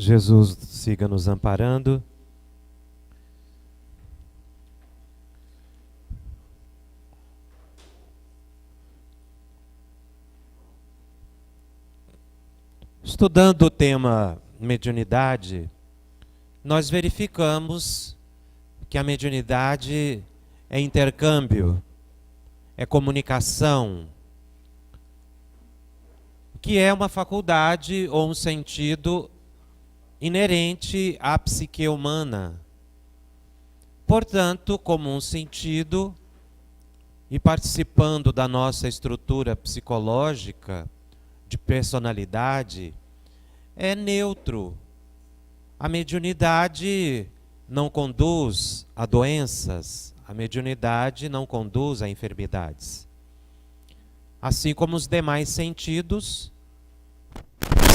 Jesus siga nos amparando. Estudando o tema mediunidade, nós verificamos que a mediunidade é intercâmbio, é comunicação, que é uma faculdade ou um sentido inerente à psique humana. Portanto, como um sentido, e participando da nossa estrutura psicológica, de personalidade, é neutro. A mediunidade não conduz a doenças, a mediunidade não conduz a enfermidades. Assim como os demais sentidos,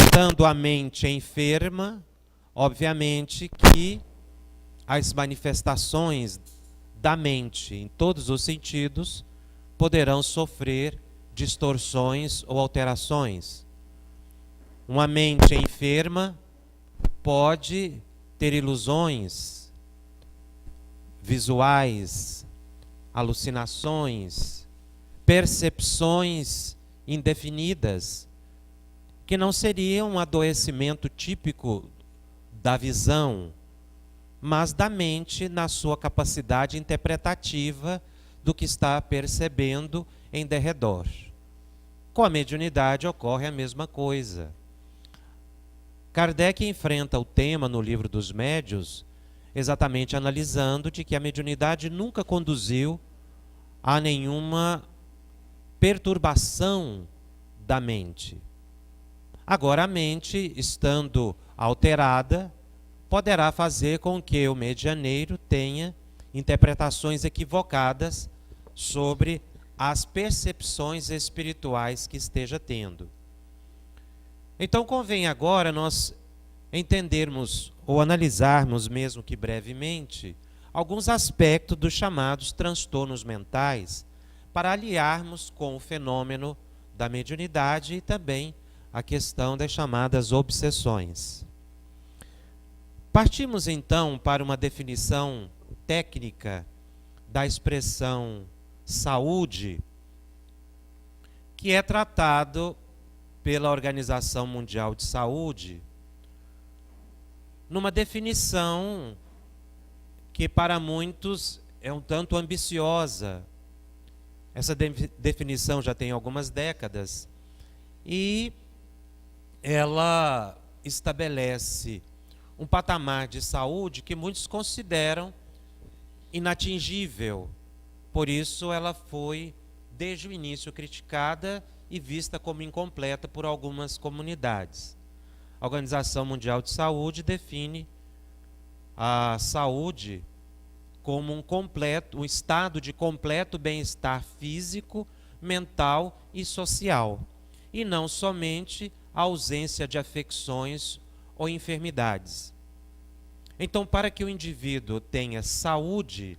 estando a mente enferma, obviamente que as manifestações da mente em todos os sentidos poderão sofrer distorções ou alterações. Uma mente enferma pode ter ilusões visuais, alucinações, percepções indefinidas, que não seriam um adoecimento típico da visão, mas da mente na sua capacidade interpretativa do que está percebendo em derredor. Com a mediunidade ocorre a mesma coisa. Kardec enfrenta o tema no Livro dos Médiuns, exatamente analisando de que a mediunidade nunca conduziu a nenhuma perturbação da mente. Agora, a mente, estando alterada, poderá fazer com que o medianeiro tenha interpretações equivocadas sobre as percepções espirituais que esteja tendo. Então convém agora nós entendermos ou analisarmos, mesmo que brevemente, alguns aspectos dos chamados transtornos mentais, para aliarmos com o fenômeno da mediunidade e também a questão das chamadas obsessões. Partimos então para uma definição técnica da expressão saúde, que é tratado pela Organização Mundial de Saúde, numa definição que para muitos é um tanto ambiciosa. Essa definição já tem algumas décadas e ela estabelece um patamar de saúde que muitos consideram inatingível. Por isso ela foi, desde o início, criticada e vista como incompleta por algumas comunidades. A Organização Mundial de Saúde define a saúde como um estado de completo bem-estar físico, mental e social, e não somente a ausência de afecções ou enfermidades. Então, para que o indivíduo tenha saúde,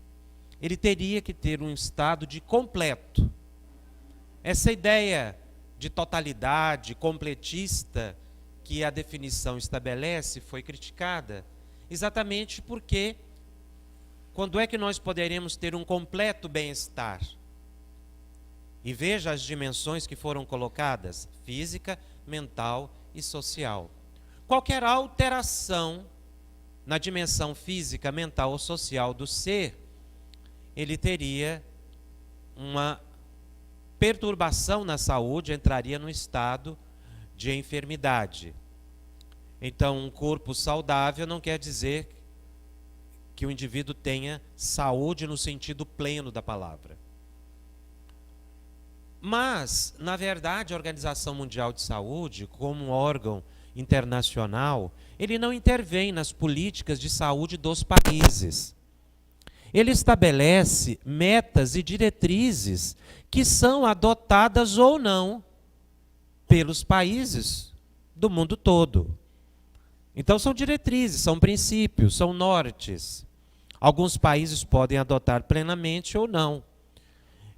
ele teria que ter um estado de completo. Essa ideia de totalidade, completista, que a definição estabelece, foi criticada, exatamente porque quando é que nós poderemos ter um completo bem-estar? E veja as dimensões que foram colocadas: física, mental e social. Qualquer alteração na dimensão física, mental ou social do ser, ele teria uma perturbação na saúde, entraria no estado de enfermidade. Então, um corpo saudável não quer dizer que o indivíduo tenha saúde no sentido pleno da palavra. Mas, na verdade, a Organização Mundial de Saúde, como um órgão internacional, ele não intervém nas políticas de saúde dos países. Ele estabelece metas e diretrizes que são adotadas ou não pelos países do mundo todo. Então são diretrizes, são princípios, são nortes. Alguns países podem adotar plenamente ou não.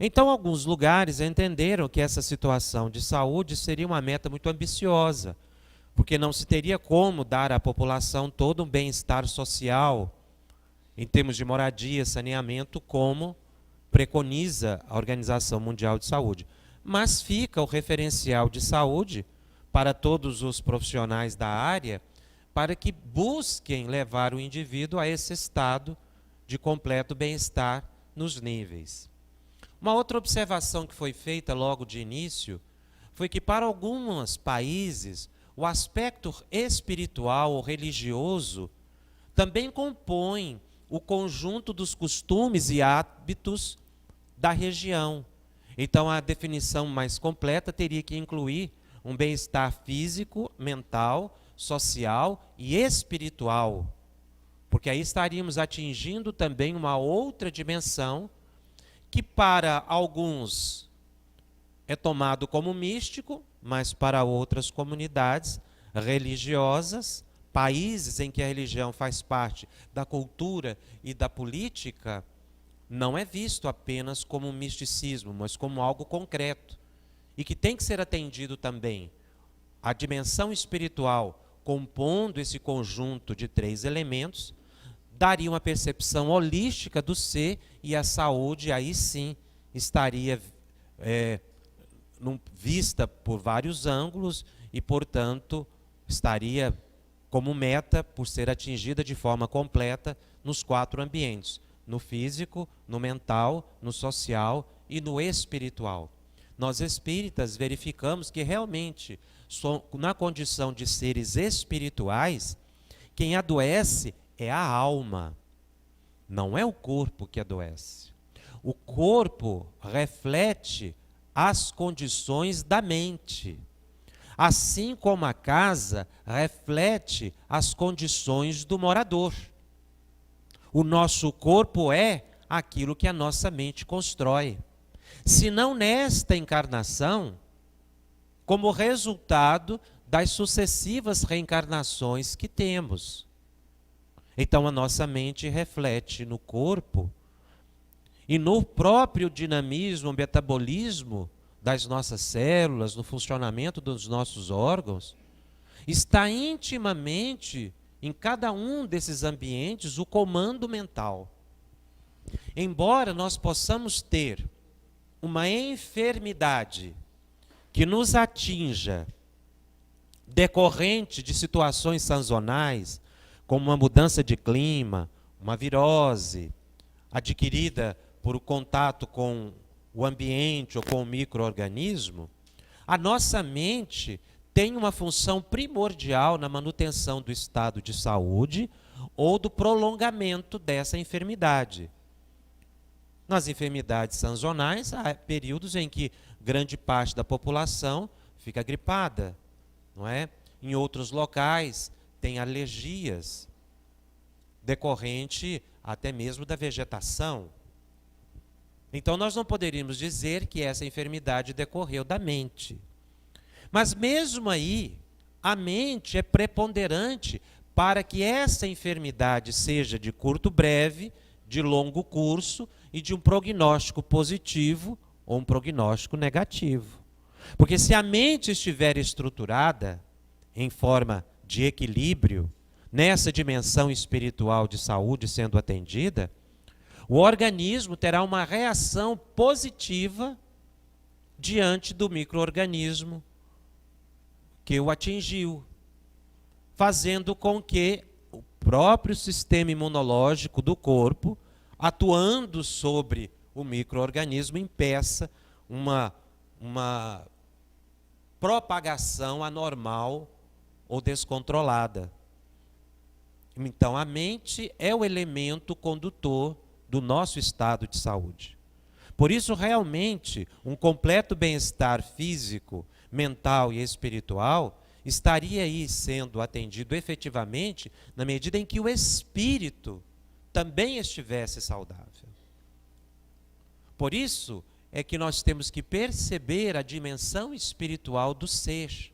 Então alguns lugares entenderam que essa situação de saúde seria uma meta muito ambiciosa, porque não se teria como dar à população todo um bem-estar social, em termos de moradia, saneamento, como preconiza a Organização Mundial de Saúde. Mas fica o referencial de saúde para todos os profissionais da área, para que busquem levar o indivíduo a esse estado de completo bem-estar nos níveis. Uma outra observação que foi feita logo de início foi que para alguns países o aspecto espiritual ou religioso também compõe o conjunto dos costumes e hábitos da região. Então, a definição mais completa teria que incluir um bem-estar físico, mental, social e espiritual, porque aí estaríamos atingindo também uma outra dimensão que para alguns é tomado como místico, mas para outras comunidades religiosas, países em que a religião faz parte da cultura e da política, não é visto apenas como um misticismo, mas como algo concreto e que tem que ser atendido também. A dimensão espiritual, compondo esse conjunto de 3 elementos, daria uma percepção holística do ser, e a saúde aí sim estaria vista por vários ângulos e, portanto, estaria como meta por ser atingida de forma completa nos 4 ambientes: no físico, no mental, no social e no espiritual. Nós espíritas verificamos que realmente, na condição de seres espirituais, quem adoece é a alma, não é o corpo que adoece. O corpo reflete as condições da mente, assim como a casa reflete as condições do morador. O nosso corpo é aquilo que a nossa mente constrói. Se não nesta encarnação, como resultado das sucessivas reencarnações que temos. Então a nossa mente reflete no corpo e no próprio dinamismo, metabolismo das nossas células, no funcionamento dos nossos órgãos, está intimamente em cada um desses ambientes o comando mental. Embora nós possamos ter uma enfermidade que nos atinja decorrente de situações sazonais, como uma mudança de clima, uma virose adquirida por o contato com o ambiente ou com o micro-organismo, a nossa mente tem uma função primordial na manutenção do estado de saúde ou do prolongamento dessa enfermidade. Nas enfermidades sazonais, há períodos em que grande parte da população fica gripada, não é? Em outros locais, tem alergias, decorrente até mesmo da vegetação. Então, nós não poderíamos dizer que essa enfermidade decorreu da mente. Mas mesmo aí, a mente é preponderante para que essa enfermidade seja de curto breve, de longo curso e de um prognóstico positivo ou um prognóstico negativo. Porque se a mente estiver estruturada em forma de equilíbrio, nessa dimensão espiritual de saúde sendo atendida, o organismo terá uma reação positiva diante do micro-organismo que o atingiu, fazendo com que o próprio sistema imunológico do corpo, atuando sobre o micro-organismo, impeça uma propagação anormal ou descontrolada. Então, a mente é o elemento condutor do nosso estado de saúde. Por isso, realmente, um completo bem-estar físico, mental e espiritual estaria aí sendo atendido efetivamente na medida em que o espírito também estivesse saudável. Por isso é que nós temos que perceber a dimensão espiritual do ser,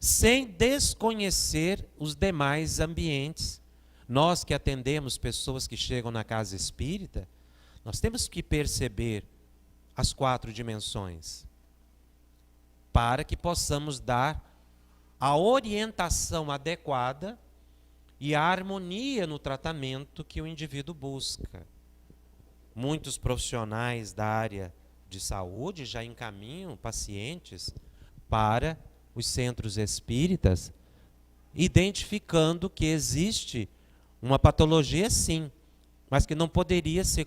sem desconhecer os demais ambientes. Nós que atendemos pessoas que chegam na casa espírita, nós temos que perceber as 4 dimensões, para que possamos dar a orientação adequada e a harmonia no tratamento que o indivíduo busca. Muitos profissionais da área de saúde já encaminham pacientes para os centros espíritas, identificando que existe uma patologia, sim, mas que não poderia ser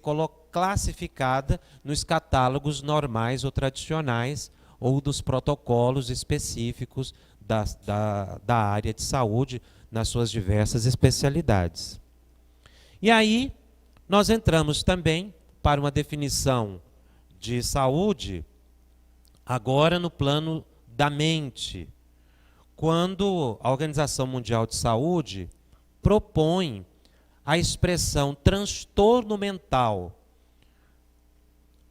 classificada nos catálogos normais ou tradicionais ou dos protocolos específicos da área de saúde nas suas diversas especialidades. E aí, nós entramos também para uma definição de saúde, agora no plano da mente, quando a Organização Mundial de Saúde propõe a expressão transtorno mental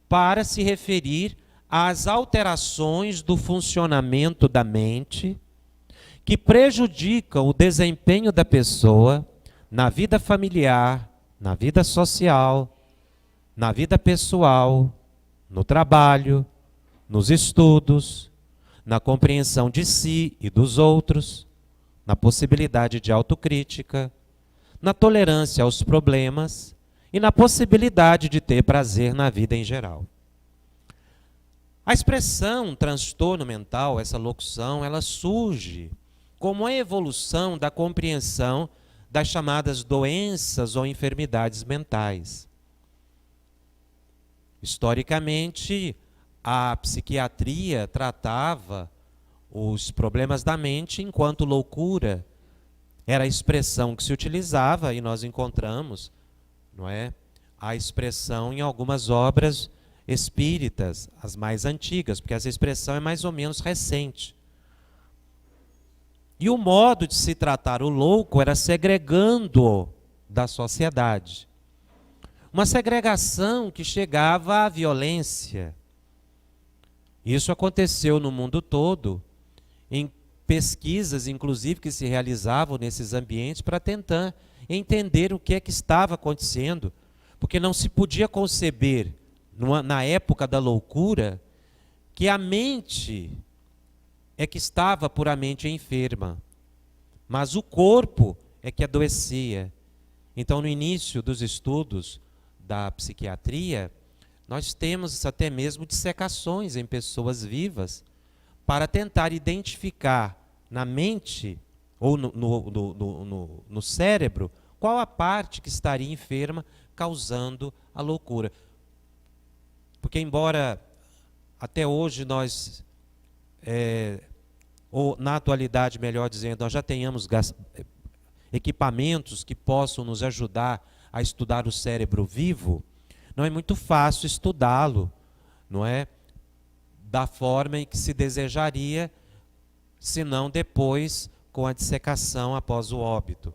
para se referir às alterações do funcionamento da mente que prejudicam o desempenho da pessoa na vida familiar, na vida social, na vida pessoal, no trabalho, nos estudos, na compreensão de si e dos outros, na possibilidade de autocrítica, na tolerância aos problemas e na possibilidade de ter prazer na vida em geral. A expressão transtorno mental, essa locução, ela surge como a evolução da compreensão das chamadas doenças ou enfermidades mentais. Historicamente, a psiquiatria tratava os problemas da mente enquanto loucura. Era a expressão que se utilizava, e nós encontramos, não é, a expressão em algumas obras espíritas, as mais antigas, porque essa expressão é mais ou menos recente. E o modo de se tratar o louco era segregando-o da sociedade. Uma segregação que chegava à violência. Isso aconteceu no mundo todo, em pesquisas, inclusive, que se realizavam nesses ambientes para tentar entender o que é que estava acontecendo, porque não se podia conceber, na época da loucura, que a mente é que estava puramente enferma, mas o corpo é que adoecia. Então, no início dos estudos da psiquiatria, nós temos até mesmo dissecações em pessoas vivas para tentar identificar na mente ou no cérebro qual a parte que estaria enferma causando a loucura. Porque embora até hoje nós, ou na atualidade, melhor dizendo, nós já tenhamos equipamentos que possam nos ajudar a estudar o cérebro vivo, não é muito fácil estudá-lo, não é? Da forma em que se desejaria, senão depois com a dissecação após o óbito.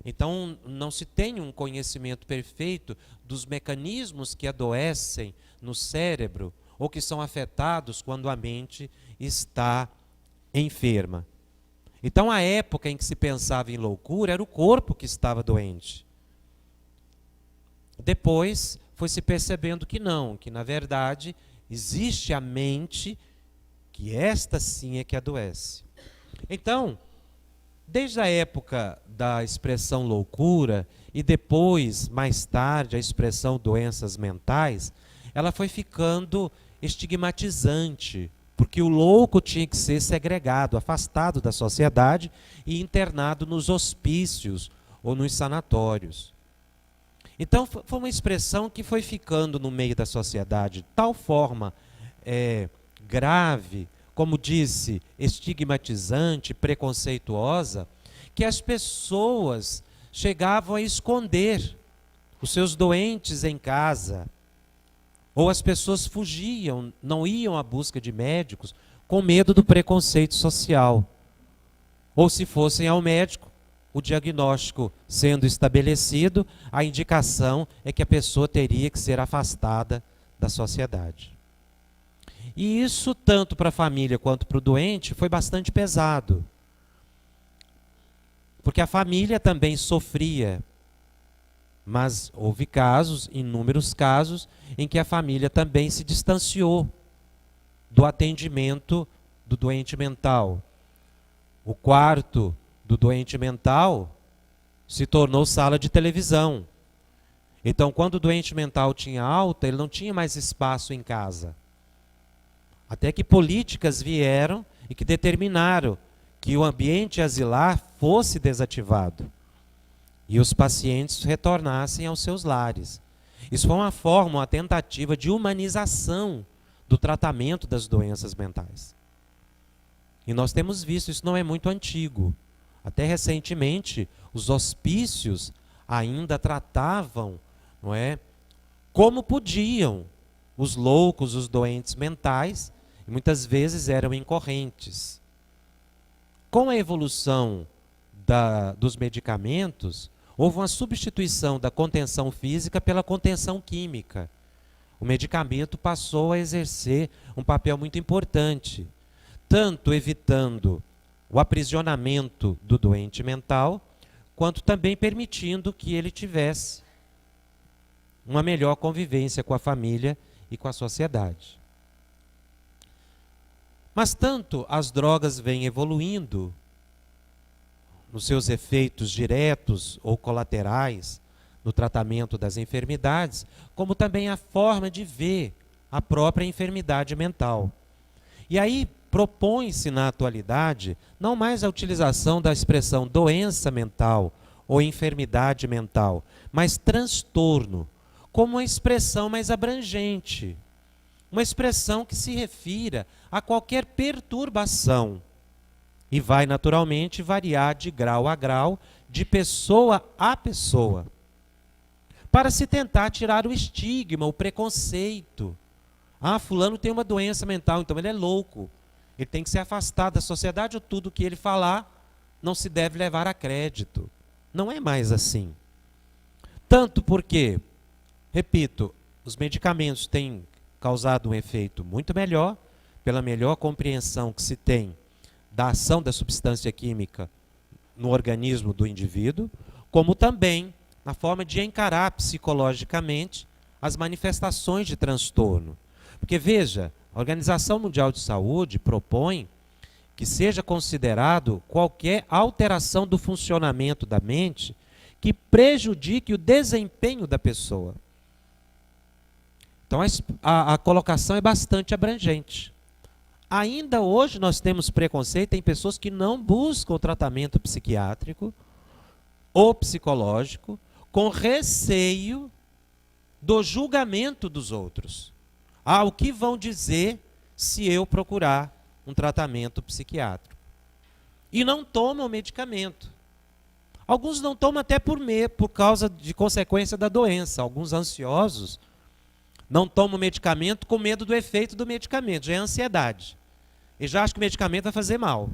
Então, não se tem um conhecimento perfeito dos mecanismos que adoecem no cérebro ou que são afetados quando a mente está enferma. Então, a época em que se pensava em loucura era o corpo que estava doente. Depois foi se percebendo que não, que na verdade existe a mente, que esta sim é que adoece. Então, desde a época da expressão loucura e depois, mais tarde, a expressão doenças mentais, ela foi ficando estigmatizante, porque o louco tinha que ser segregado, afastado da sociedade e internado nos hospícios ou nos sanatórios. Então, foi uma expressão que foi ficando no meio da sociedade de tal forma grave, como disse, estigmatizante, preconceituosa, que as pessoas chegavam a esconder os seus doentes em casa, ou as pessoas fugiam, não iam à busca de médicos, com medo do preconceito social. Ou se fossem ao médico, o diagnóstico sendo estabelecido, a indicação é que a pessoa teria que ser afastada da sociedade. E isso, tanto para a família quanto para o doente, foi bastante pesado. Porque a família também sofria. Mas houve casos, inúmeros casos, em que a família também se distanciou do atendimento do doente mental. O quarto do doente mental se tornou sala de televisão. Então, quando o doente mental tinha alta, ele não tinha mais espaço em casa. Até que políticas vieram e que determinaram que o ambiente asilar fosse desativado e os pacientes retornassem aos seus lares. Isso foi uma forma, uma tentativa de humanização do tratamento das doenças mentais. E nós temos visto, isso não é muito antigo. Até recentemente, os hospícios ainda tratavam, não é, como podiam os loucos, os doentes mentais, e muitas vezes eram incorrentes. Com a evolução dos medicamentos, houve uma substituição da contenção física pela contenção química. O medicamento passou a exercer um papel muito importante, tanto evitando o aprisionamento do doente mental, quanto também permitindo que ele tivesse uma melhor convivência com a família e com a sociedade. Mas tanto as drogas vêm evoluindo nos seus efeitos diretos ou colaterais no tratamento das enfermidades, como também a forma de ver a própria enfermidade mental. E aí propõe-se na atualidade não mais a utilização da expressão doença mental ou enfermidade mental, mas transtorno, como uma expressão mais abrangente, uma expressão que se refira a qualquer perturbação e vai naturalmente variar de grau a grau, de pessoa a pessoa, para se tentar tirar o estigma, o preconceito. Ah, fulano tem uma doença mental, então ele é louco. Ele tem que ser afastado da sociedade, ou tudo que ele falar não se deve levar a crédito. Não é mais assim. Tanto porque, repito, os medicamentos têm causado um efeito muito melhor, pela melhor compreensão que se tem da ação da substância química no organismo do indivíduo, como também na forma de encarar psicologicamente as manifestações de transtorno. Porque, veja, a Organização Mundial de Saúde propõe que seja considerado qualquer alteração do funcionamento da mente que prejudique o desempenho da pessoa. Então, a colocação é bastante abrangente. Ainda hoje nós temos preconceito, tem pessoas que não buscam o tratamento psiquiátrico ou psicológico com receio do julgamento dos outros. Ah, o que vão dizer se eu procurar um tratamento psiquiátrico? E não tomam medicamento. Alguns não tomam até por causa de consequência da doença. Alguns ansiosos não tomam medicamento com medo do efeito do medicamento. Já é ansiedade. E já acham que o medicamento vai fazer mal.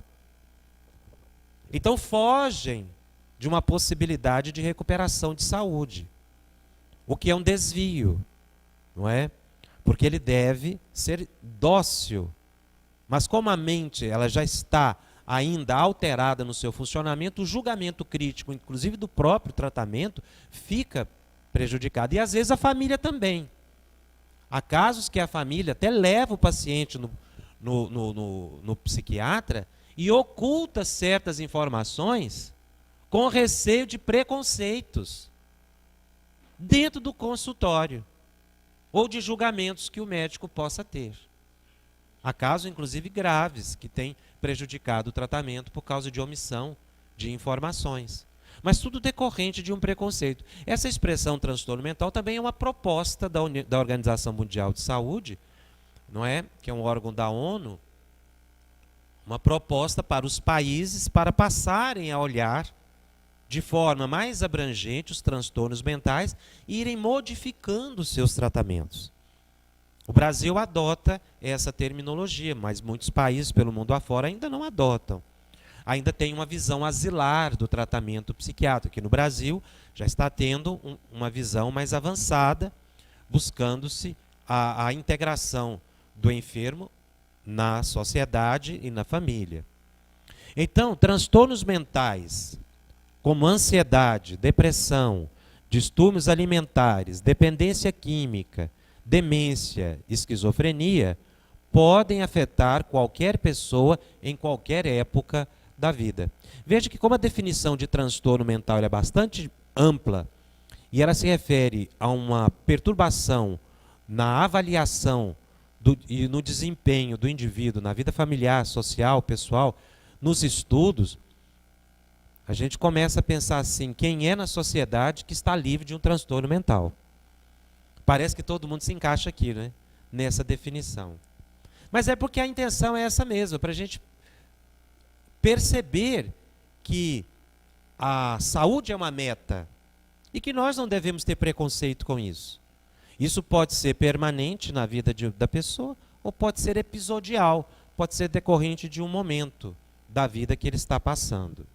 Então fogem de uma possibilidade de recuperação de saúde. O que é um desvio, não é? Porque ele deve ser dócil. Mas como a mente ela já está ainda alterada no seu funcionamento, o julgamento crítico, inclusive do próprio tratamento, fica prejudicado. E às vezes a família também. Há casos que a família até leva o paciente no psiquiatra e oculta certas informações com receio de preconceitos dentro do consultório ou de julgamentos que o médico possa ter. Há casos, inclusive, graves que têm prejudicado o tratamento por causa de omissão de informações. Mas tudo decorrente de um preconceito. Essa expressão transtorno mental também é uma proposta da Organização Mundial de Saúde, não é? Que é um órgão da ONU, uma proposta para os países para passarem a olhar de forma mais abrangente os transtornos mentais e irem modificando os seus tratamentos. O Brasil adota essa terminologia, mas muitos países pelo mundo afora ainda não adotam. Ainda tem uma visão asilar do tratamento psiquiátrico. Aqui no Brasil já está tendo uma visão mais avançada, buscando-se a integração do enfermo na sociedade e na família. Então, transtornos mentais, como ansiedade, depressão, distúrbios alimentares, dependência química, demência, esquizofrenia, podem afetar qualquer pessoa em qualquer época da vida. Veja que como a definição de transtorno mental é bastante ampla e ela se refere a uma perturbação na avaliação e no desempenho do indivíduo na vida familiar, social, pessoal, nos estudos, a gente começa a pensar assim, quem é na sociedade que está livre de um transtorno mental? Parece que todo mundo se encaixa aqui, né? Nessa definição. Mas é porque a intenção é essa mesmo, para a gente perceber que a saúde é uma meta e que nós não devemos ter preconceito com isso. Isso pode ser permanente na vida da pessoa ou pode ser episodial, pode ser decorrente de um momento da vida que ele está passando.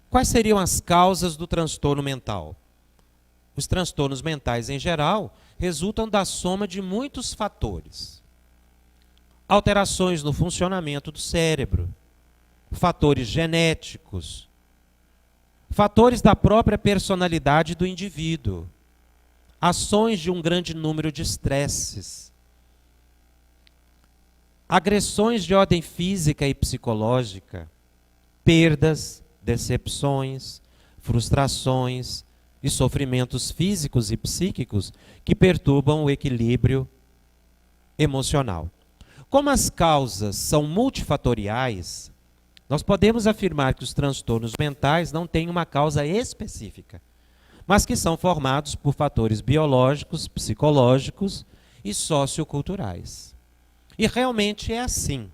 Quais seriam as causas do transtorno mental? Os transtornos mentais, em geral, resultam da soma de muitos fatores. Alterações no funcionamento do cérebro, fatores genéticos, fatores da própria personalidade do indivíduo, ações de um grande número de estresses, agressões de ordem física e psicológica, perdas, decepções, frustrações e sofrimentos físicos e psíquicos que perturbam o equilíbrio emocional. Como as causas são multifatoriais, nós podemos afirmar que os transtornos mentais não têm uma causa específica, mas que são formados por fatores biológicos, psicológicos e socioculturais. E realmente é assim.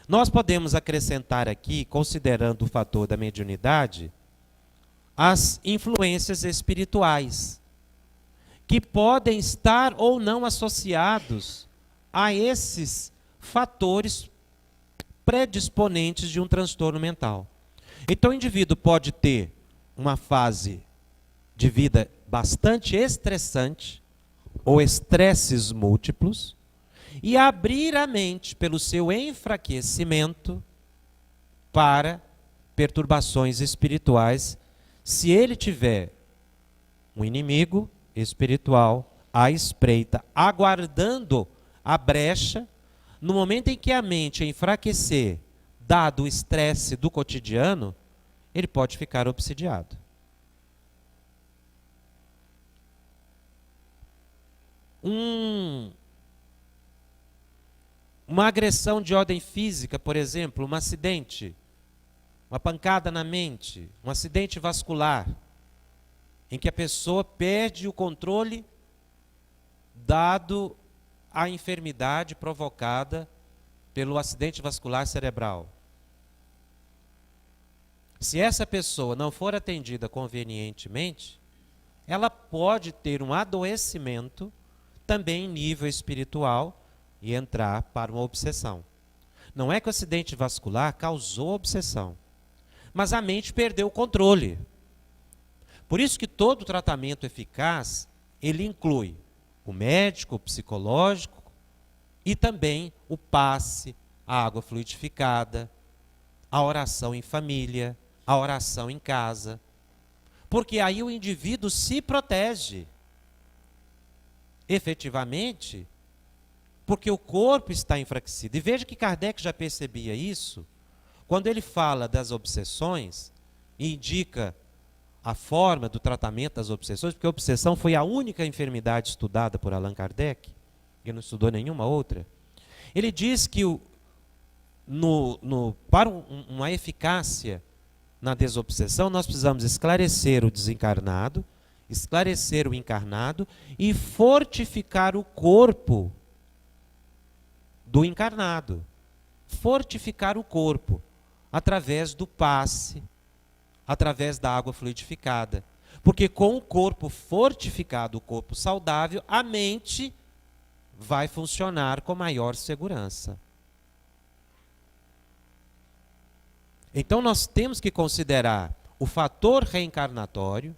Nós podemos acrescentar aqui, considerando o fator da mediunidade, as influências espirituais, que podem estar ou não associados a esses fatores predisponentes de um transtorno mental. Então o indivíduo pode ter uma fase de vida bastante estressante ou estresses múltiplos e abrir a mente pelo seu enfraquecimento para perturbações espirituais, se ele tiver um inimigo espiritual à espreita, aguardando a brecha. No momento em que a mente enfraquecer, dado o estresse do cotidiano, ele pode ficar obsidiado. Uma agressão de ordem física, por exemplo, um acidente, uma pancada na mente, um acidente vascular, em que a pessoa perde o controle dado a enfermidade provocada pelo acidente vascular cerebral. Se essa pessoa não for atendida convenientemente, ela pode ter um adoecimento também em nível espiritual e entrar para uma obsessão. Não é que o acidente vascular causou obsessão, mas a mente perdeu o controle. Por isso que todo tratamento eficaz, ele inclui o médico, o psicológico e também o passe, a água fluidificada, a oração em família, a oração em casa. Porque aí o indivíduo se protege. Efetivamente, porque o corpo está enfraquecido. E veja que Kardec já percebia isso, quando ele fala das obsessões e indica a forma do tratamento das obsessões, porque a obsessão foi a única enfermidade estudada por Allan Kardec, ele não estudou nenhuma outra. Ele diz que para uma eficácia na desobsessão, nós precisamos esclarecer o desencarnado, esclarecer o encarnado e fortificar o corpo do encarnado. Fortificar o corpo através do passe, através da água fluidificada. Porque com o corpo fortificado, o corpo saudável, a mente vai funcionar com maior segurança. Então nós temos que considerar o fator reencarnatório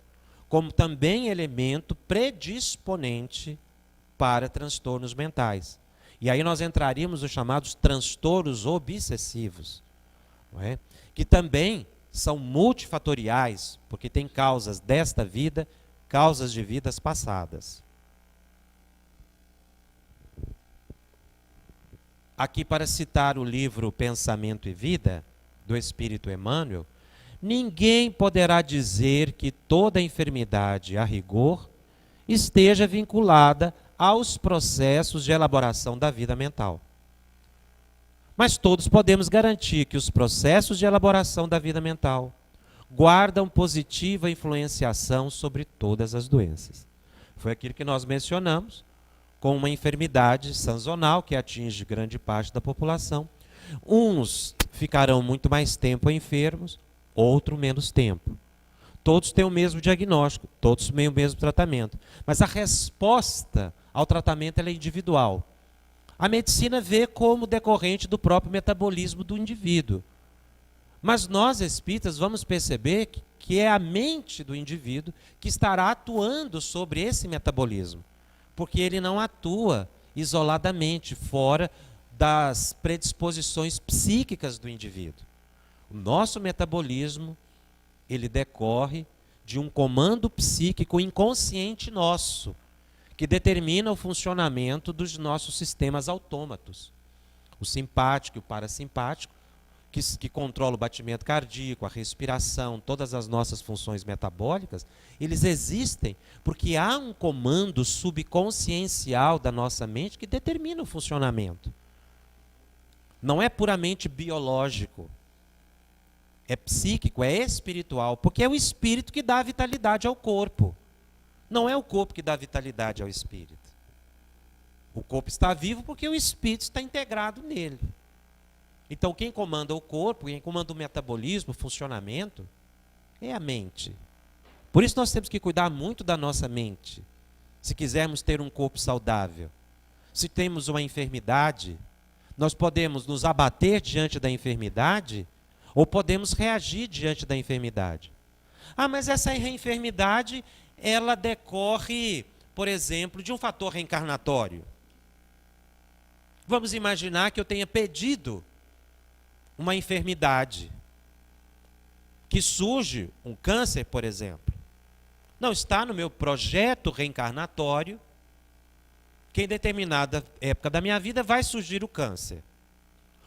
como também elemento predisponente para transtornos mentais. E aí nós entraríamos nos chamados transtornos obsessivos, não é? Que também são multifatoriais, porque tem causas desta vida, causas de vidas passadas. aqui para citar o livro Pensamento e Vida, do Espírito Emmanuel, ninguém poderá dizer que toda enfermidade, a rigor, esteja vinculada aos processos de elaboração da vida mental. Mas todos podemos garantir que os processos de elaboração da vida mental guardam positiva influenciação sobre todas as doenças. Foi aquilo que nós mencionamos, com uma enfermidade sazonal que atinge grande parte da população. Uns ficarão muito mais tempo enfermos, outros menos tempo. Todos têm o mesmo diagnóstico, todos têm o mesmo tratamento. Mas a resposta ao tratamento ela é individual. A medicina vê como decorrente do próprio metabolismo do indivíduo. Mas nós, espíritas, vamos perceber que é a mente do indivíduo que estará atuando sobre esse metabolismo. Porque ele não atua isoladamente, fora das predisposições psíquicas do indivíduo. O nosso metabolismo, ele decorre de um comando psíquico inconsciente nosso, que determina o funcionamento dos nossos sistemas autômatos. O simpático e o parasimpático, que controla o batimento cardíaco, a respiração, todas as nossas funções metabólicas, eles existem porque há um comando subconsciencial da nossa mente que determina o funcionamento. Não é puramente biológico, é psíquico, é espiritual, porque é o espírito que dá vitalidade ao corpo. Não é o corpo que dá vitalidade ao espírito. O corpo está vivo porque o espírito está integrado nele. Então, quem comanda o corpo, quem comanda o metabolismo, o funcionamento, é a mente. Por isso nós temos que cuidar muito da nossa mente, se quisermos ter um corpo saudável. Se temos uma enfermidade, nós podemos nos abater diante da enfermidade ou podemos reagir diante da enfermidade. Ah, mas essa enfermidade, ela decorre, por exemplo, de um fator reencarnatório. Vamos imaginar que eu tenha pedido uma enfermidade, que surge um câncer, por exemplo. Não está no meu projeto reencarnatório que em determinada época da minha vida vai surgir o câncer.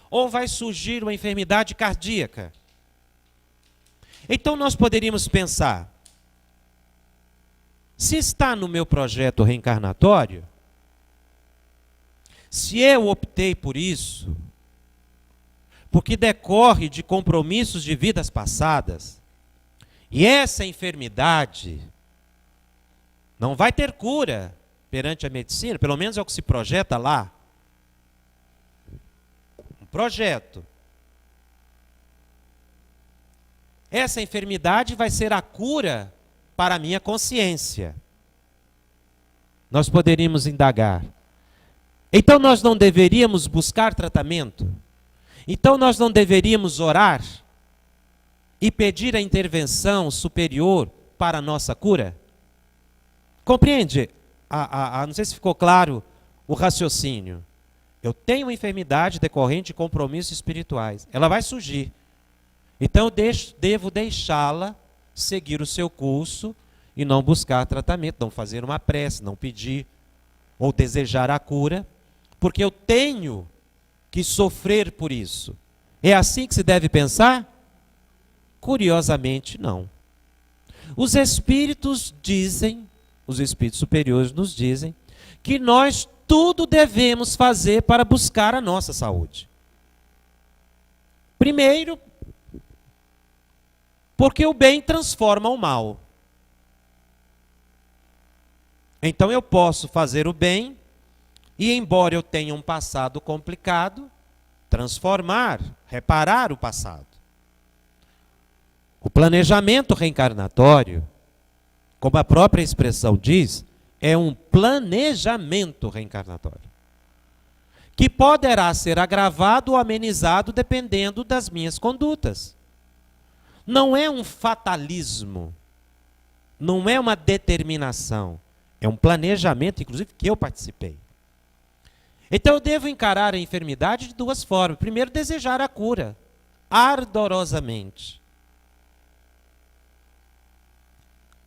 Ou vai surgir uma enfermidade cardíaca. Então nós poderíamos pensar, se está no meu projeto reencarnatório, se eu optei por isso, porque decorre de compromissos de vidas passadas, e essa enfermidade não vai ter cura perante a medicina, pelo menos é o que se projeta lá. Um projeto. Essa enfermidade vai ser a cura para a minha consciência. Nós poderíamos indagar. Então nós não deveríamos buscar tratamento? Então nós não deveríamos orar e pedir a intervenção superior para a nossa cura? Compreende? Não sei se ficou claro o raciocínio. Eu tenho uma enfermidade decorrente de compromissos espirituais. Ela vai surgir. Então eu devo deixá-la seguir o seu curso e não buscar tratamento, não fazer uma prece, não pedir ou desejar a cura, porque eu tenho que sofrer por isso. É assim que se deve pensar? Curiosamente, não. Os espíritos dizem, os espíritos superiores nos dizem, que nós tudo devemos fazer para buscar a nossa saúde. Primeiro, porque o bem transforma o mal. Então eu posso fazer o bem e, embora eu tenha um passado complicado, transformar, reparar o passado. O planejamento reencarnatório, como a própria expressão diz, é um planejamento reencarnatório, que poderá ser agravado ou amenizado dependendo das minhas condutas. Não é um fatalismo, não é uma determinação, é um planejamento, inclusive, que eu participei. Então eu devo encarar a enfermidade de duas formas. Primeiro, desejar a cura, ardorosamente.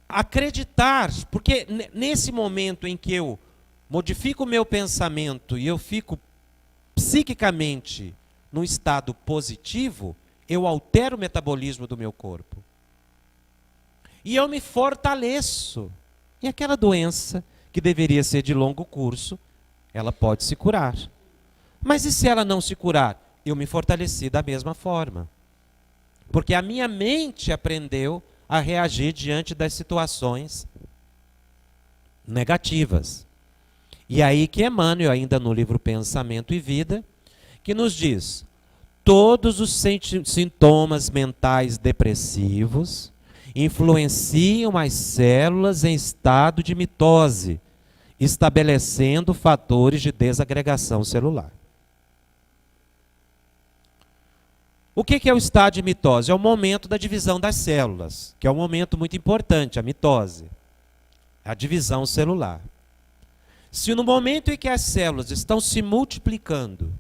Acreditar, porque nesse momento em que eu modifico o meu pensamento e eu fico psiquicamente num estado positivo, eu altero o metabolismo do meu corpo. E eu me fortaleço. E aquela doença, que deveria ser de longo curso, ela pode se curar. Mas e se ela não se curar? Eu me fortaleci da mesma forma. Porque a minha mente aprendeu a reagir diante das situações negativas. E aí que Emmanuel, ainda no livro Pensamento e Vida, que nos diz: todos os sintomas mentais depressivos influenciam as células em estado de mitose, estabelecendo fatores de desagregação celular. O que é o estado de mitose? É o momento da divisão das células, que é um momento muito importante, a mitose, a divisão celular. Se no momento em que as células estão se multiplicando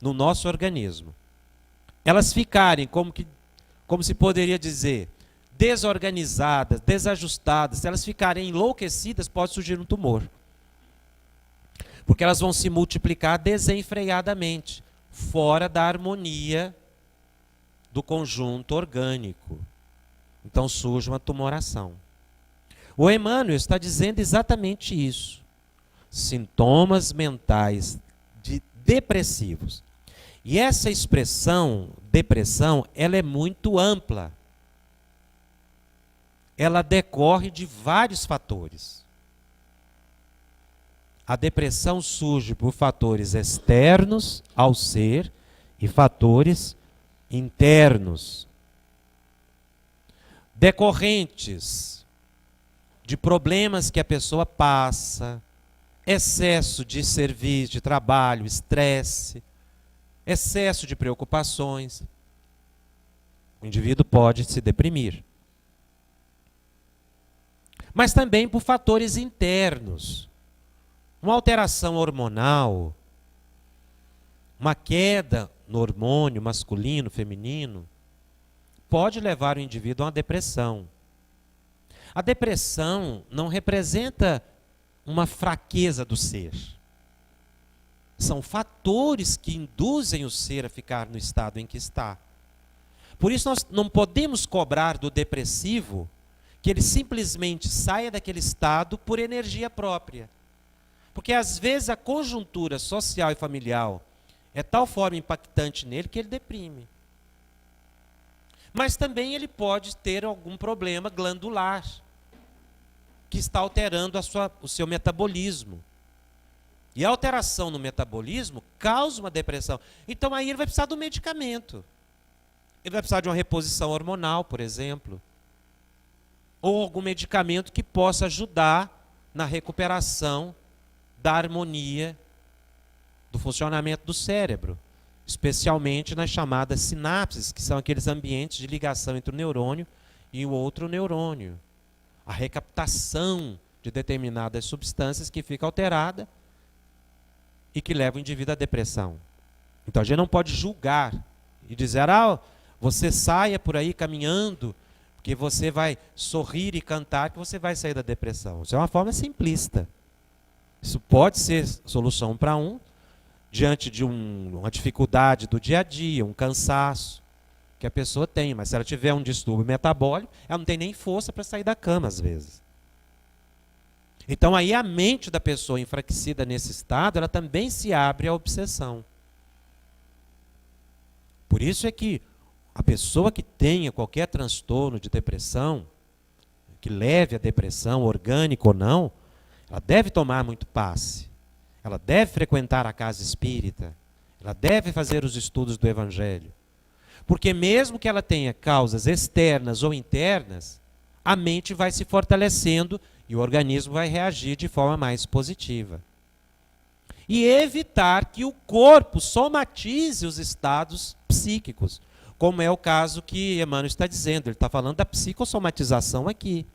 no nosso organismo, elas ficarem, como se poderia dizer, desorganizadas, desajustadas, se elas ficarem enlouquecidas, pode surgir um tumor. Porque elas vão se multiplicar desenfreadamente, fora da harmonia do conjunto orgânico. Então surge uma tumoração. O Emmanuel está dizendo exatamente isso. Sintomas mentais depressivos. E essa expressão, depressão, ela é muito ampla. Ela decorre de vários fatores. A depressão surge por fatores externos ao ser e fatores internos, decorrentes de problemas que a pessoa passa, excesso de serviço, de trabalho, estresse, excesso de preocupações. O indivíduo pode se deprimir. Mas também por fatores internos. Uma alteração hormonal, uma queda no hormônio masculino, feminino, pode levar o indivíduo a uma depressão. A depressão não representa uma fraqueza do ser. São fatores que induzem o ser a ficar no estado em que está. Por isso nós não podemos cobrar do depressivo que ele simplesmente saia daquele estado por energia própria. Porque às vezes a conjuntura social e familiar é tal forma impactante nele que ele deprime. Mas também ele pode ter algum problema glandular que está alterando o seu metabolismo. E a alteração no metabolismo causa uma depressão. Então aí ele vai precisar do medicamento. Ele vai precisar de uma reposição hormonal, por exemplo. Ou algum medicamento que possa ajudar na recuperação da harmonia do funcionamento do cérebro, especialmente nas chamadas sinapses, que são aqueles ambientes de ligação entre o neurônio e o outro neurônio. A recaptação de determinadas substâncias que fica alterada e que leva o indivíduo à depressão. Então a gente não pode julgar e dizer: você saia por aí caminhando, porque você vai sorrir e cantar, que você vai sair da depressão. Isso é uma forma simplista. Isso pode ser solução para diante de uma dificuldade do dia a dia, um cansaço que a pessoa tem. Mas se ela tiver um distúrbio metabólico, ela não tem nem força para sair da cama, às vezes. Então aí a mente da pessoa enfraquecida nesse estado, ela também se abre à obsessão. Por isso é que a pessoa que tenha qualquer transtorno de depressão, que leve à depressão, orgânica ou não, ela deve tomar muito passe. Ela deve frequentar a casa espírita. Ela deve fazer os estudos do Evangelho. Porque mesmo que ela tenha causas externas ou internas, a mente vai se fortalecendo e o organismo vai reagir de forma mais positiva. E evitar que o corpo somatize os estados psíquicos, como é o caso que Emmanuel está dizendo. Ele está falando da psicossomatização aqui.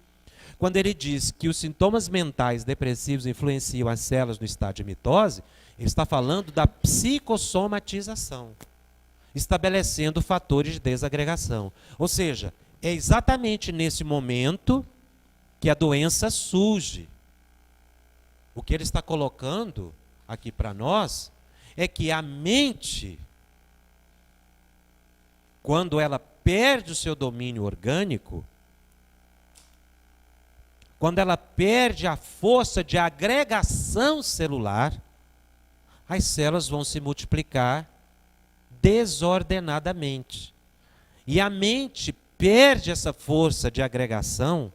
Quando ele diz que os sintomas mentais depressivos influenciam as células no estado de mitose, ele está falando da psicossomatização, estabelecendo fatores de desagregação. Ou seja, é exatamente nesse momento que a doença surge. O que ele está colocando aqui para nós é que a mente, quando ela perde o seu domínio orgânico, quando ela perde a força de agregação celular, as células vão se multiplicar desordenadamente. E a mente perde essa força de agregação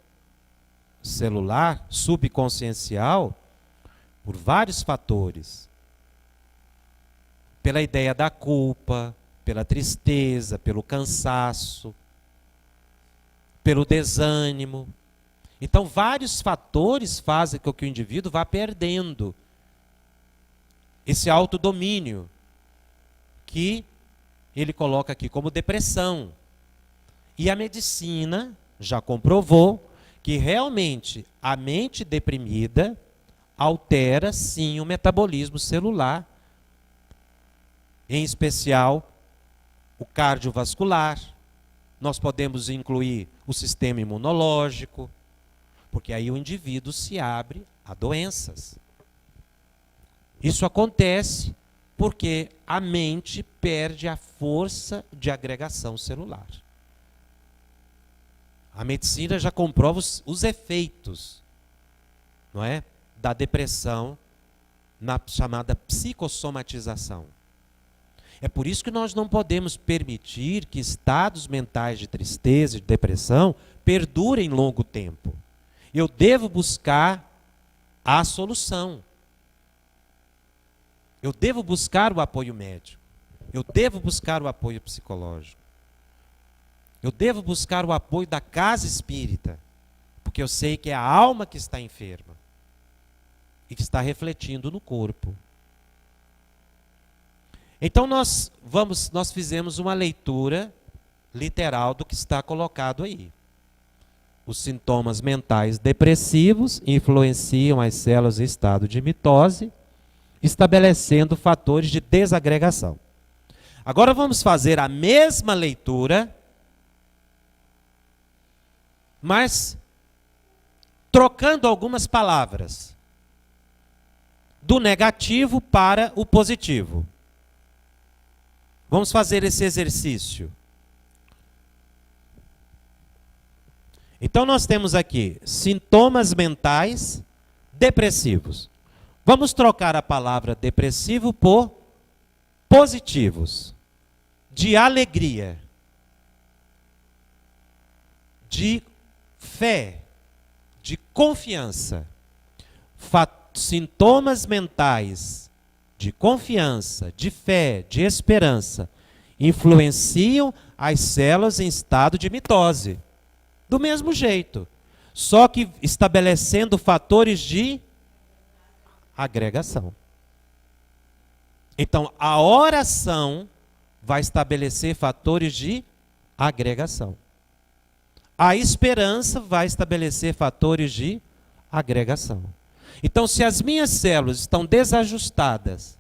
celular, subconsciencial, por vários fatores. Pela ideia da culpa, pela tristeza, pelo cansaço, pelo desânimo. Então, vários fatores fazem com que o indivíduo vá perdendo esse autodomínio, que ele coloca aqui como depressão. E a medicina já comprovou que realmente a mente deprimida altera sim o metabolismo celular, em especial o cardiovascular. Nós podemos incluir o sistema imunológico, porque aí o indivíduo se abre a doenças. Isso acontece porque a mente perde a força de agregação celular. A medicina já comprova os efeitos, não é, da depressão na chamada psicossomatização. É por isso que nós não podemos permitir que estados mentais de tristeza e de depressão perdurem longo tempo. Eu devo buscar a solução. Eu devo buscar o apoio médico. Eu devo buscar o apoio psicológico. Eu devo buscar o apoio da casa espírita, porque eu sei que é a alma que está enferma e que está refletindo no corpo. Então nós fizemos uma leitura literal do que está colocado aí. Os sintomas mentais depressivos influenciam as células em estado de mitose, estabelecendo fatores de desagregação. Agora vamos fazer a mesma leitura, mas trocando algumas palavras do negativo para o positivo. Vamos fazer esse exercício. Então nós temos aqui sintomas mentais depressivos. Vamos trocar a palavra depressivo por positivos. De alegria, de fé, de confiança. Sintomas mentais de confiança, de fé, de esperança influenciam as células em estado de mitose. Do mesmo jeito, só que estabelecendo fatores de agregação. Então, a oração vai estabelecer fatores de agregação. A esperança vai estabelecer fatores de agregação. Então, se as minhas células estão desajustadas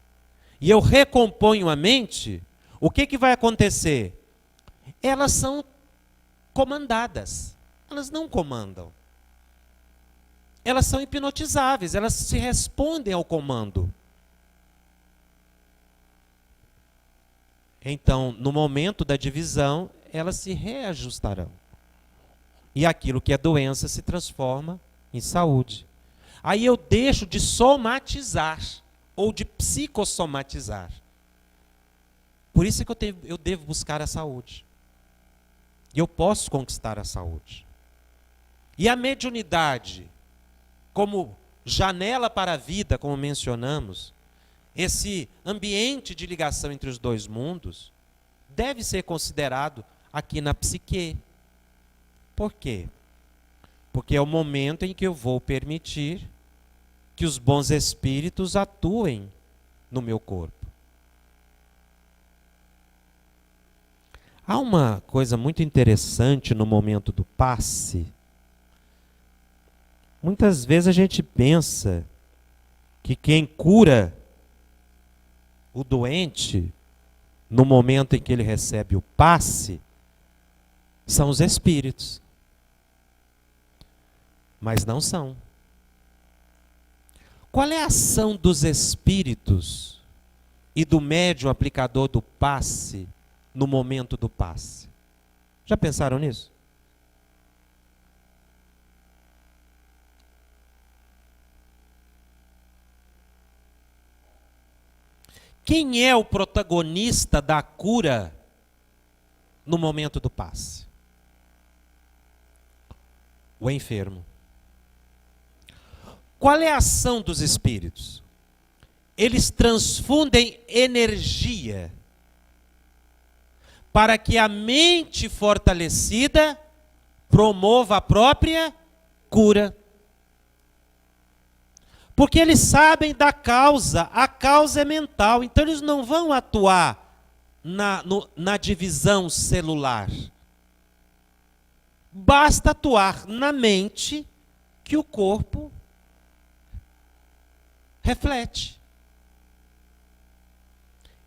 e eu recomponho a mente, o que vai acontecer? Elas são comandadas. Elas não comandam. Elas são hipnotizáveis, elas se respondem ao comando. Então, no momento da divisão, elas se reajustarão. E aquilo que é doença se transforma em saúde. Aí eu deixo de somatizar, ou de psicossomatizar. Por isso é que eu devo buscar a saúde. E eu posso conquistar a saúde. E a mediunidade, como janela para a vida, como mencionamos, esse ambiente de ligação entre os dois mundos, deve ser considerado aqui na psique. Por quê? Porque é o momento em que eu vou permitir que os bons espíritos atuem no meu corpo. Há uma coisa muito interessante no momento do passe. Muitas vezes a gente pensa que quem cura o doente, no momento em que ele recebe o passe, são os espíritos. Mas não são. Qual é a ação dos espíritos e do médium aplicador do passe no momento do passe. Já pensaram nisso? Quem é o protagonista da cura no momento do passe? O enfermo. Qual é a ação dos espíritos? Eles transfundem energia para que a mente fortalecida promova a própria cura. Porque eles sabem da causa, a causa é mental, então eles não vão atuar na divisão celular. Basta atuar na mente que o corpo reflete.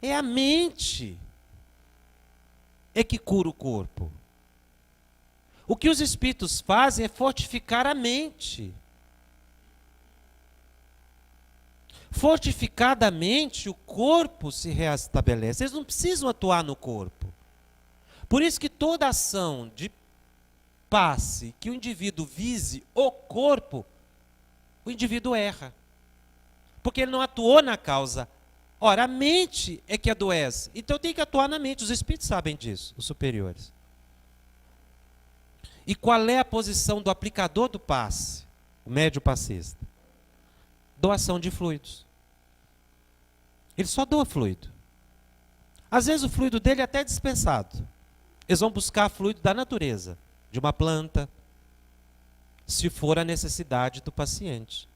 É a mente que cura o corpo. O que os espíritos fazem é fortificar a mente. Fortificadamente, o corpo se reestabelece. Eles não precisam atuar no corpo. Por isso que toda ação de passe que o indivíduo vise o corpo, o indivíduo erra. Porque ele não atuou na causa. Ora, a mente é que adoece. Então tem que atuar na mente. Os espíritos sabem disso, os superiores. E qual é a posição do aplicador do passe? O médium passista. Doação de fluidos. Ele só doa fluido. Às vezes o fluido dele é até dispensado. Eles vão buscar fluido da natureza, de uma planta, se for a necessidade do paciente.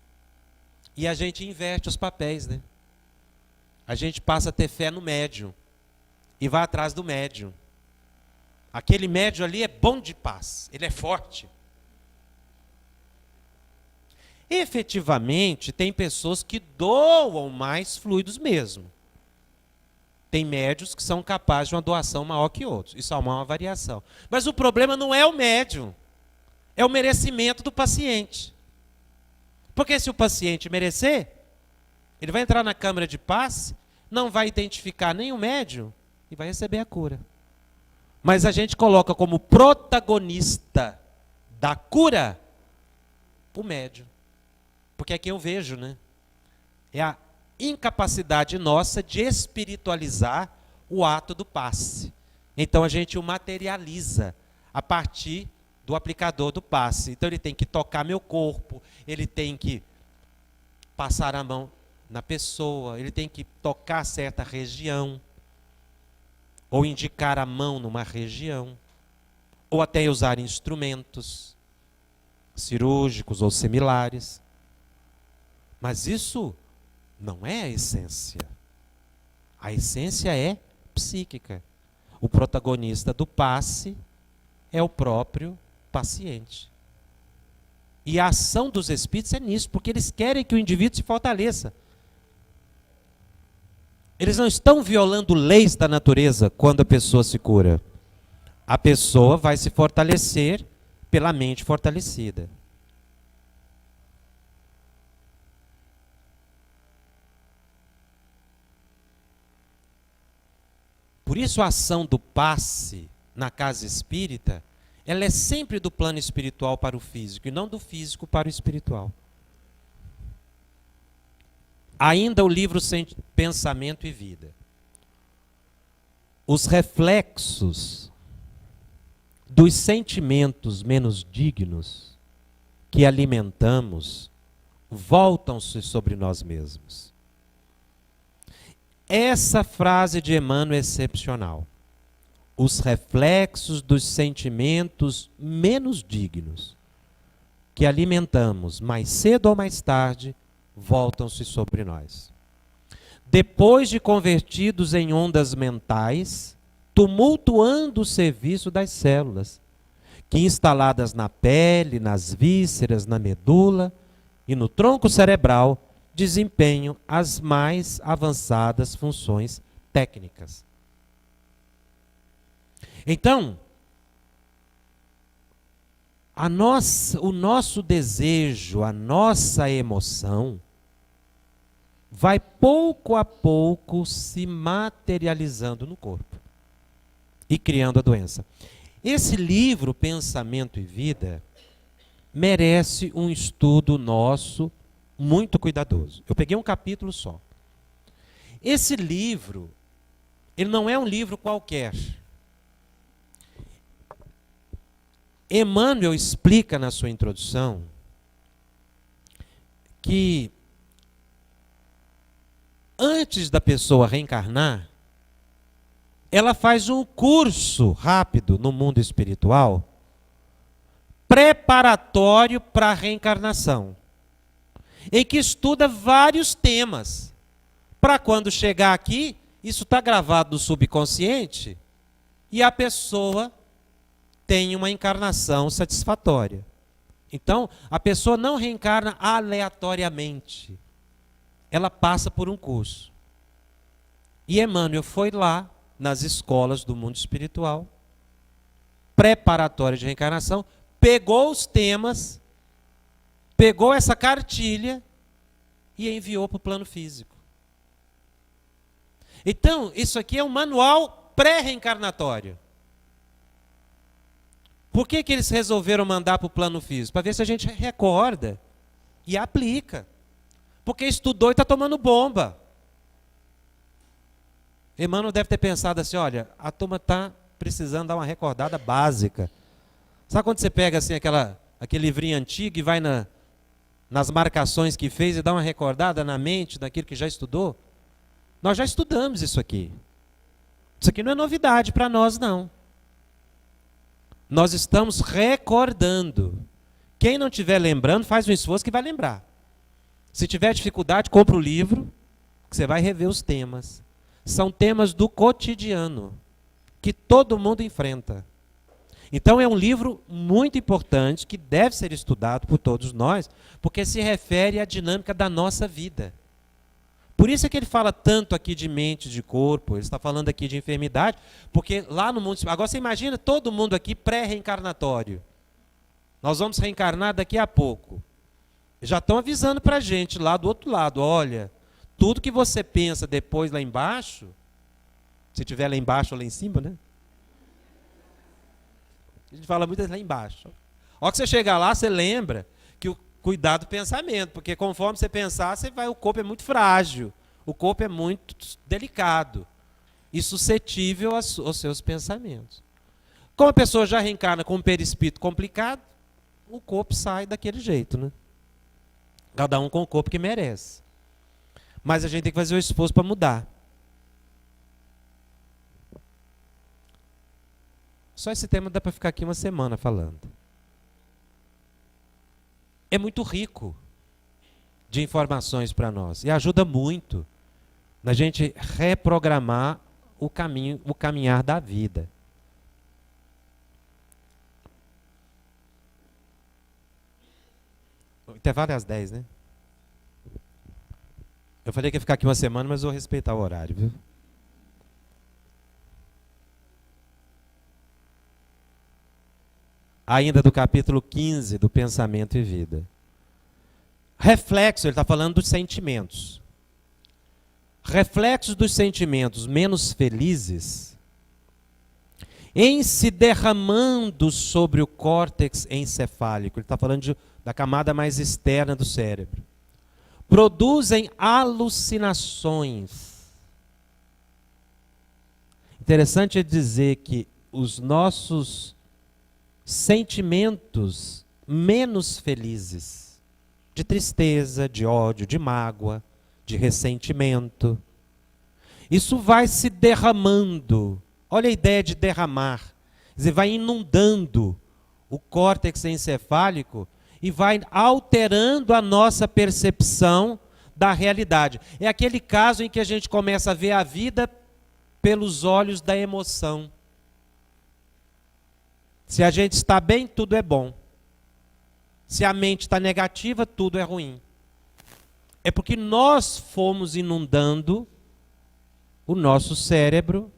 E a gente inverte os papéis, né? A gente passa a ter fé no médium e vai atrás do médium. Aquele médium ali é bom de paz, ele é forte. Efetivamente, tem pessoas que doam mais fluidos mesmo. Tem médiuns que são capazes de uma doação maior que outros. Isso é uma variação. Mas o problema não é o médium, é o merecimento do paciente. Porque se o paciente merecer, ele vai entrar na câmara de passe, não vai identificar nem o médium e vai receber a cura. Mas a gente coloca como protagonista da cura o médium. Porque é quem eu vejo, né? É a incapacidade nossa de espiritualizar o ato do passe. Então a gente o materializa a partir do aplicador do passe. Então ele tem que tocar meu corpo, ele tem que passar a mão na pessoa, ele tem que tocar certa região, ou indicar a mão numa região, ou até usar instrumentos cirúrgicos ou similares. Mas isso não é a essência. A essência é psíquica. O protagonista do passe é o próprio paciente. E a ação dos espíritos é nisso, porque eles querem que o indivíduo se fortaleça. Eles não estão violando leis da natureza quando a pessoa se cura. A pessoa vai se fortalecer pela mente fortalecida. Por isso a ação do passe na casa espírita, ela é sempre do plano espiritual para o físico, e não do físico para o espiritual. Ainda o livro Pensamento e Vida. Os reflexos dos sentimentos menos dignos que alimentamos voltam-se sobre nós mesmos. Essa frase de Emmanuel é excepcional. Os reflexos dos sentimentos menos dignos que alimentamos mais cedo ou mais tarde voltam-se sobre nós. Depois de convertidos em ondas mentais, tumultuando o serviço das células, que instaladas na pele, nas vísceras, na medula e no tronco cerebral, desempenham as mais avançadas funções técnicas. Então, o nosso desejo, a nossa emoção, vai pouco a pouco se materializando no corpo e criando a doença. Esse livro, Pensamento e Vida, merece um estudo nosso muito cuidadoso. Eu peguei um capítulo só. Esse livro, ele não é um livro qualquer. Emmanuel explica na sua introdução que antes da pessoa reencarnar, ela faz um curso rápido no mundo espiritual, preparatório para a reencarnação, em que estuda vários temas, para quando chegar aqui, isso está gravado no subconsciente, e a pessoa tem uma encarnação satisfatória. Então, a pessoa não reencarna aleatoriamente. Ela passa por um curso. E Emmanuel foi lá, nas escolas do mundo espiritual, preparatória de reencarnação, pegou os temas, pegou essa cartilha e enviou para o plano físico. Então, isso aqui é um manual pré-reencarnatório. Por que eles resolveram mandar para o plano físico? Para ver se a gente recorda e aplica. Porque estudou e está tomando bomba. Emmanuel deve ter pensado assim, olha, a turma está precisando dar uma recordada básica. Sabe quando você pega assim, aquele livrinho antigo e vai nas marcações que fez e dá uma recordada na mente daquilo que já estudou? Nós já estudamos isso aqui. Isso aqui não é novidade para nós, não. Nós estamos recordando. Quem não estiver lembrando, faz um esforço que vai lembrar. Se tiver dificuldade, compra o livro, que você vai rever os temas. São temas do cotidiano, que todo mundo enfrenta. Então é um livro muito importante, que deve ser estudado por todos nós, porque se refere à dinâmica da nossa vida. Por isso é que ele fala tanto aqui de mente, de corpo, ele está falando aqui de enfermidade, porque lá no mundo... Agora você imagina todo mundo aqui pré-reencarnatório. Nós vamos reencarnar daqui a pouco. Já estão avisando para a gente lá do outro lado, olha, tudo que você pensa depois lá embaixo, se tiver lá embaixo ou lá em cima, né? A gente fala muito lá embaixo. A hora que você chegar lá, você lembra que cuidado do pensamento, porque conforme você pensar, o corpo é muito frágil, o corpo é muito delicado e suscetível aos seus pensamentos. Como a pessoa já reencarna com um perispírito complicado, o corpo sai daquele jeito, né? Cada um com o corpo que merece. Mas a gente tem que fazer o esforço para mudar. Só esse tema dá para ficar aqui uma semana falando. É muito rico de informações para nós e ajuda muito na gente reprogramar o caminhar da vida. O intervalo é às 10, né? Eu falei que ia ficar aqui uma semana, mas vou respeitar o horário, viu? Ainda do capítulo 15 do Pensamento e Vida. Reflexo, ele está falando dos sentimentos. Reflexos dos sentimentos menos felizes, em se derramando sobre o córtex encefálico, ele está falando da camada mais externa do cérebro, produzem alucinações. Interessante é dizer que os nossos sentimentos menos felizes, de tristeza, de ódio, de mágoa, de ressentimento, isso vai se derramando. Olha a ideia de derramar. Quer dizer, vai inundando o córtex encefálico e vai alterando a nossa percepção da realidade. É aquele caso em que a gente começa a ver a vida pelos olhos da emoção. Se a gente está bem, tudo é bom. Se a mente está negativa, tudo é ruim. É porque nós fomos inundando o nosso cérebro.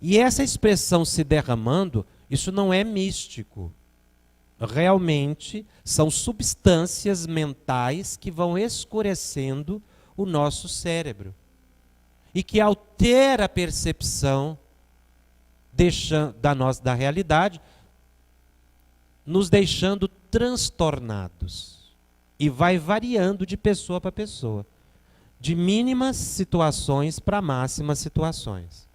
E essa expressão se derramando, isso não é místico. realmente são substâncias mentais que vão escurecendo o nosso cérebro e que altera a percepção da realidade, nos deixando transtornados. E vai variando de pessoa para pessoa, de mínimas situações para máximas situações,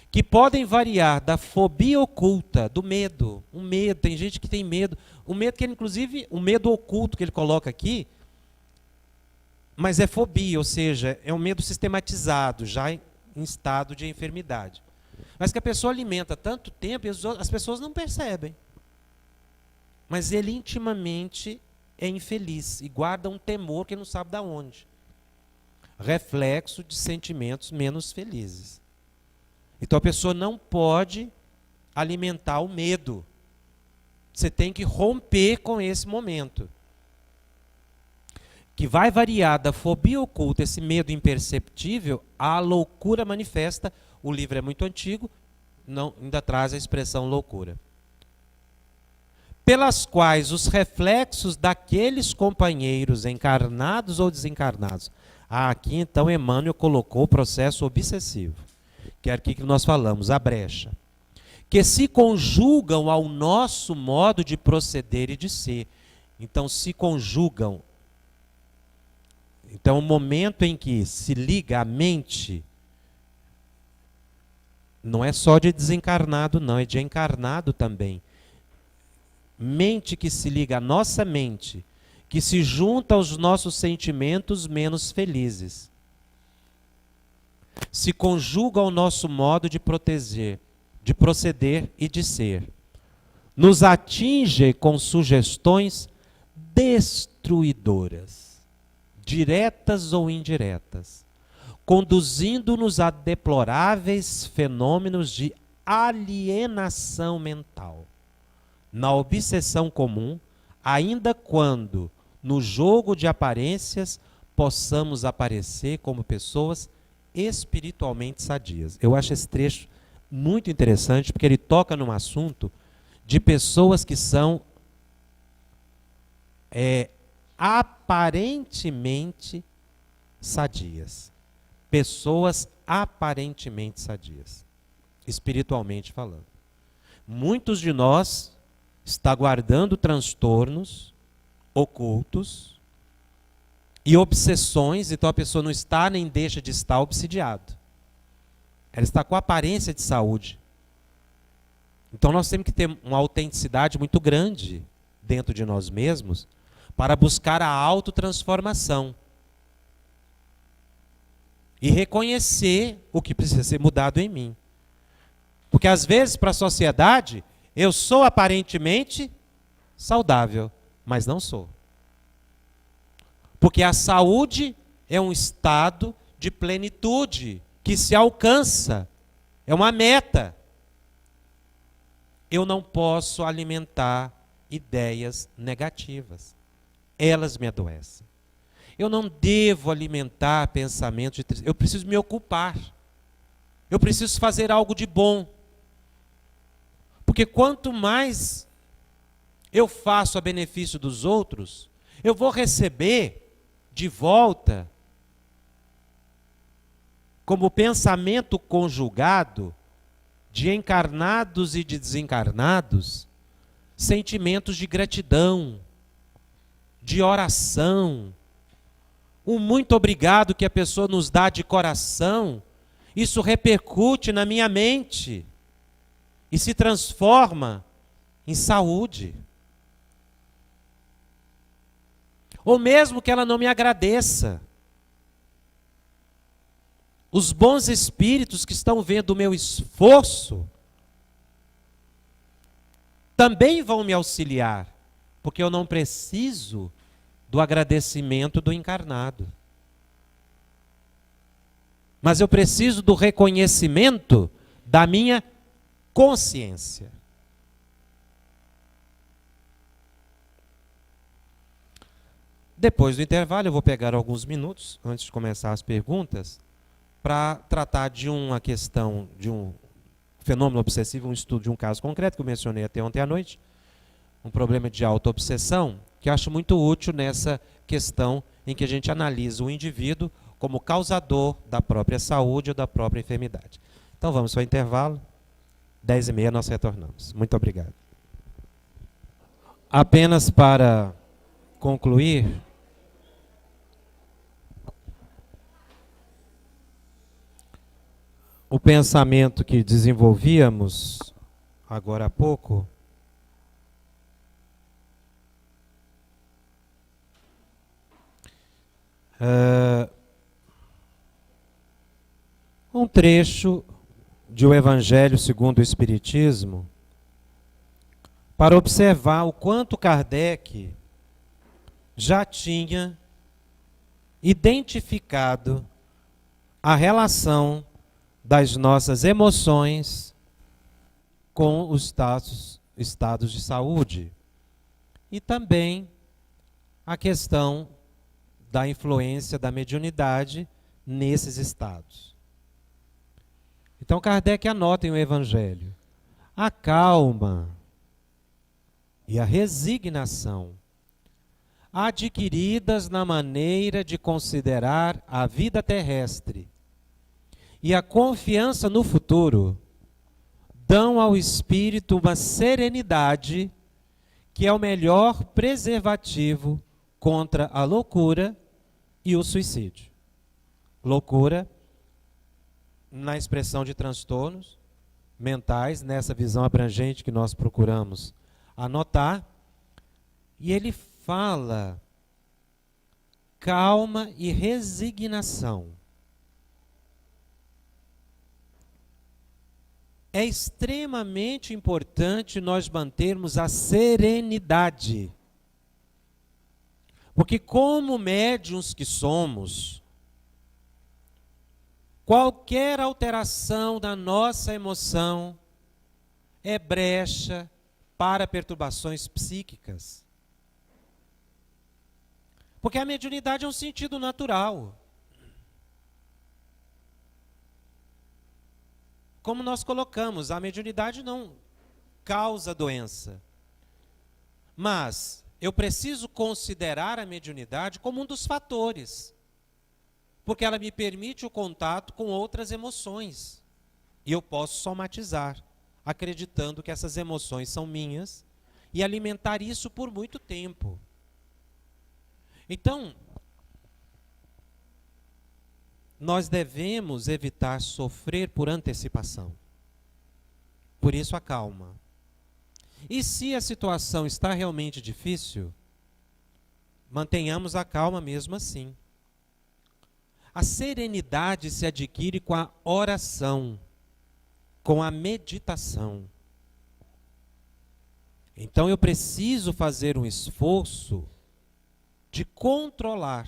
que podem variar da fobia oculta, do medo. O medo, tem gente que tem medo. O medo que ele, inclusive, o medo oculto que ele coloca aqui, mas é fobia, ou seja, é um medo sistematizado, já em estado de enfermidade. Mas que a pessoa alimenta tanto tempo e as pessoas não percebem. Mas ele intimamente é infeliz e guarda um temor que ele não sabe de onde. Reflexo de sentimentos menos felizes. Então a pessoa não pode alimentar o medo. Você tem que romper com esse momento. Que vai variar da fobia oculta, esse medo imperceptível, à loucura manifesta. O livro é muito antigo, ainda traz a expressão loucura. Pelas quais os reflexos daqueles companheiros encarnados ou desencarnados. Aqui então Emmanuel colocou o processo obsessivo, que é aqui que nós falamos, a brecha, que se conjugam ao nosso modo de proceder e de ser. Então se conjugam. Então o momento em que se liga a mente, não é só de desencarnado não, é de encarnado também. Mente que se liga à nossa mente, que se junta aos nossos sentimentos menos felizes. Se conjuga ao nosso modo de proteger, de proceder e de ser. Nos atinge com sugestões destruidoras, diretas ou indiretas, conduzindo-nos a deploráveis fenômenos de alienação mental. Na obsessão comum, ainda quando, no jogo de aparências, possamos aparecer como pessoas espiritualmente sadias. Eu acho esse trecho muito interessante, porque ele toca num assunto de pessoas que são aparentemente sadias. Pessoas aparentemente sadias, espiritualmente falando. Muitos de nós está guardando transtornos ocultos e obsessões, então a pessoa não está nem deixa de estar obsidiado. Ela está com aparência de saúde. Então nós temos que ter uma autenticidade muito grande dentro de nós mesmos para buscar a autotransformação e reconhecer o que precisa ser mudado em mim. Porque às vezes para a sociedade eu sou aparentemente saudável, mas não sou. Porque a saúde é um estado de plenitude que se alcança, é uma meta. Eu não posso alimentar ideias negativas. Elas me adoecem. Eu não devo alimentar pensamentos de tristeza. Eu preciso me ocupar. Eu preciso fazer algo de bom. Porque quanto mais eu faço a benefício dos outros, eu vou receber de volta, como pensamento conjugado, de encarnados e de desencarnados, sentimentos de gratidão, de oração, um muito obrigado que a pessoa nos dá de coração, isso repercute na minha mente e se transforma em saúde. Ou mesmo que ela não me agradeça. Os bons espíritos que estão vendo o meu esforço também vão me auxiliar, porque eu não preciso do agradecimento do encarnado. Mas eu preciso do reconhecimento da minha consciência. Depois do intervalo, eu vou pegar alguns minutos, antes de começar as perguntas, para tratar de uma questão, de um fenômeno obsessivo, um estudo de um caso concreto, que eu mencionei até ontem à noite, um problema de autoobsessão, que eu acho muito útil nessa questão em que a gente analisa o indivíduo como causador da própria saúde ou da própria enfermidade. Então vamos para o intervalo. 10h30 nós retornamos. Muito obrigado. Apenas para concluir, o pensamento que desenvolvíamos agora há pouco, um trecho de O Evangelho segundo o Espiritismo, para observar o quanto Kardec já tinha identificado a relação das nossas emoções com os estados de saúde. E também a questão da influência da mediunidade nesses estados. Então Kardec anota em O Evangelho: a calma e a resignação adquiridas na maneira de considerar a vida terrestre e a confiança no futuro dão ao espírito uma serenidade que é o melhor preservativo contra a loucura e o suicídio. Loucura na expressão de transtornos mentais, nessa visão abrangente que nós procuramos anotar, e ele fala calma e resignação. É extremamente importante nós mantermos a serenidade, porque como médiuns que somos, qualquer alteração da nossa emoção é brecha para perturbações psíquicas. Porque a mediunidade é um sentido natural. Como nós colocamos, a mediunidade não causa doença. Mas eu preciso considerar a mediunidade como um dos fatores. Porque ela me permite o contato com outras emoções. E eu posso somatizar, acreditando que essas emoções são minhas, e alimentar isso por muito tempo. Então, nós devemos evitar sofrer por antecipação. Por isso a calma. E se a situação está realmente difícil, mantenhamos a calma mesmo assim. A serenidade se adquire com a oração, com a meditação. Então eu preciso fazer um esforço de controlar,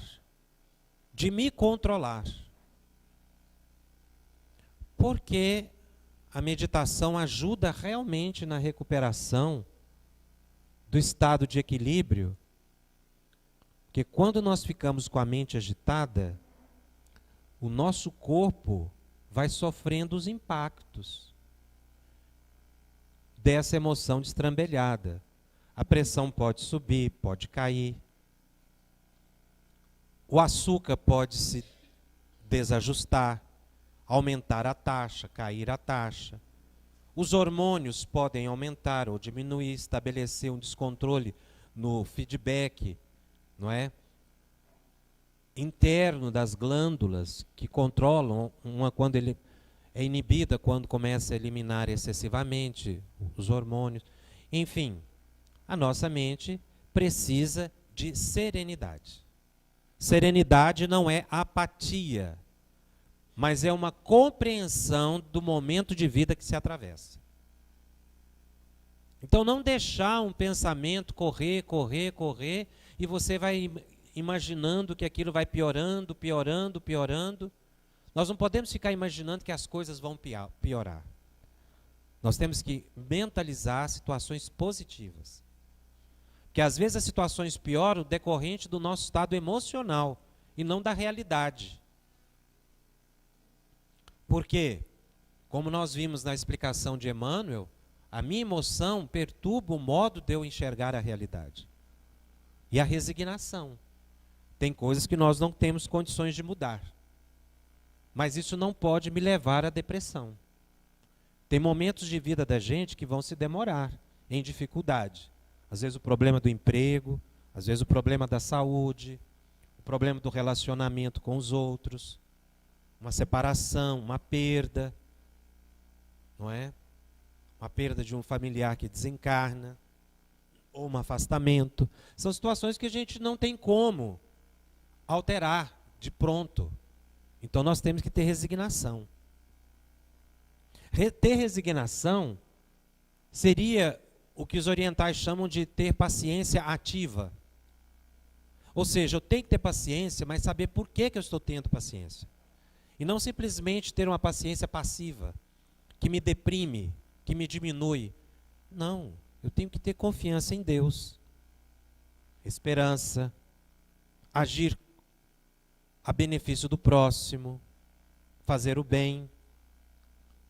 de me controlar. Porque a meditação ajuda realmente na recuperação do estado de equilíbrio. Porque quando nós ficamos com a mente agitada, o nosso corpo vai sofrendo os impactos dessa emoção destrambelhada. A pressão pode subir, pode cair. O açúcar pode se desajustar, aumentar a taxa, cair a taxa. Os hormônios podem aumentar ou diminuir, estabelecer um descontrole no feedback, não é? Interno das glândulas que controlam uma quando ele é inibida, quando começa a eliminar excessivamente os hormônios. Enfim, a nossa mente precisa de serenidade. Serenidade não é apatia, mas é uma compreensão do momento de vida que se atravessa. Então não deixar um pensamento correr, e você vai imaginando que aquilo vai piorando. Nós não podemos ficar imaginando que as coisas vão piorar. Nós temos que mentalizar situações positivas. Porque às vezes as situações pioram decorrente do nosso estado emocional e não da realidade. Porque, como nós vimos na explicação de Emmanuel, A minha emoção perturba o modo de eu enxergar a realidade. E a resignação. Tem coisas que nós não temos condições de mudar. Mas isso não pode me levar à depressão. Tem momentos de vida da gente que vão se demorar em dificuldade. Às vezes o problema do emprego, às vezes o problema da saúde, o problema do relacionamento com os outros, uma separação, uma perda, não é? Uma perda de um familiar que desencarna, ou um afastamento. São situações que a gente não tem como alterar de pronto. Então nós temos que ter resignação. Ter resignação seria o que os orientais chamam de ter paciência ativa. Ou seja, eu tenho que ter paciência, mas saber por que eu estou tendo paciência. E não simplesmente ter uma paciência passiva, que me deprime, que me diminui. Não, eu tenho que ter confiança em Deus, esperança, agir a benefício do próximo, fazer o bem.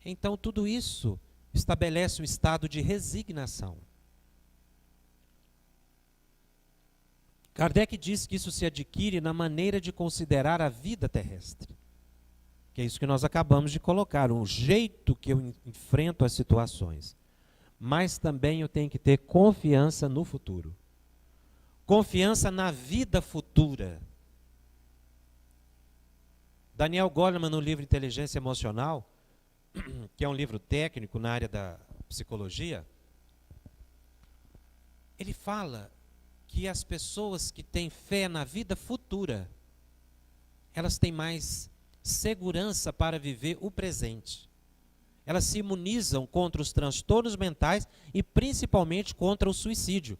Então tudo isso estabelece um estado de resignação. Kardec diz que isso se adquire na maneira de considerar a vida terrestre. Que é isso que nós acabamos de colocar, um jeito que eu enfrento as situações. Mas também eu tenho que ter confiança no futuro. Confiança na vida futura. Daniel Goleman, no livro Inteligência Emocional, que é um livro técnico na área da psicologia, ele fala que as pessoas que têm fé na vida futura, elas têm mais segurança para viver o presente. Elas se imunizam contra os transtornos mentais e principalmente contra o suicídio.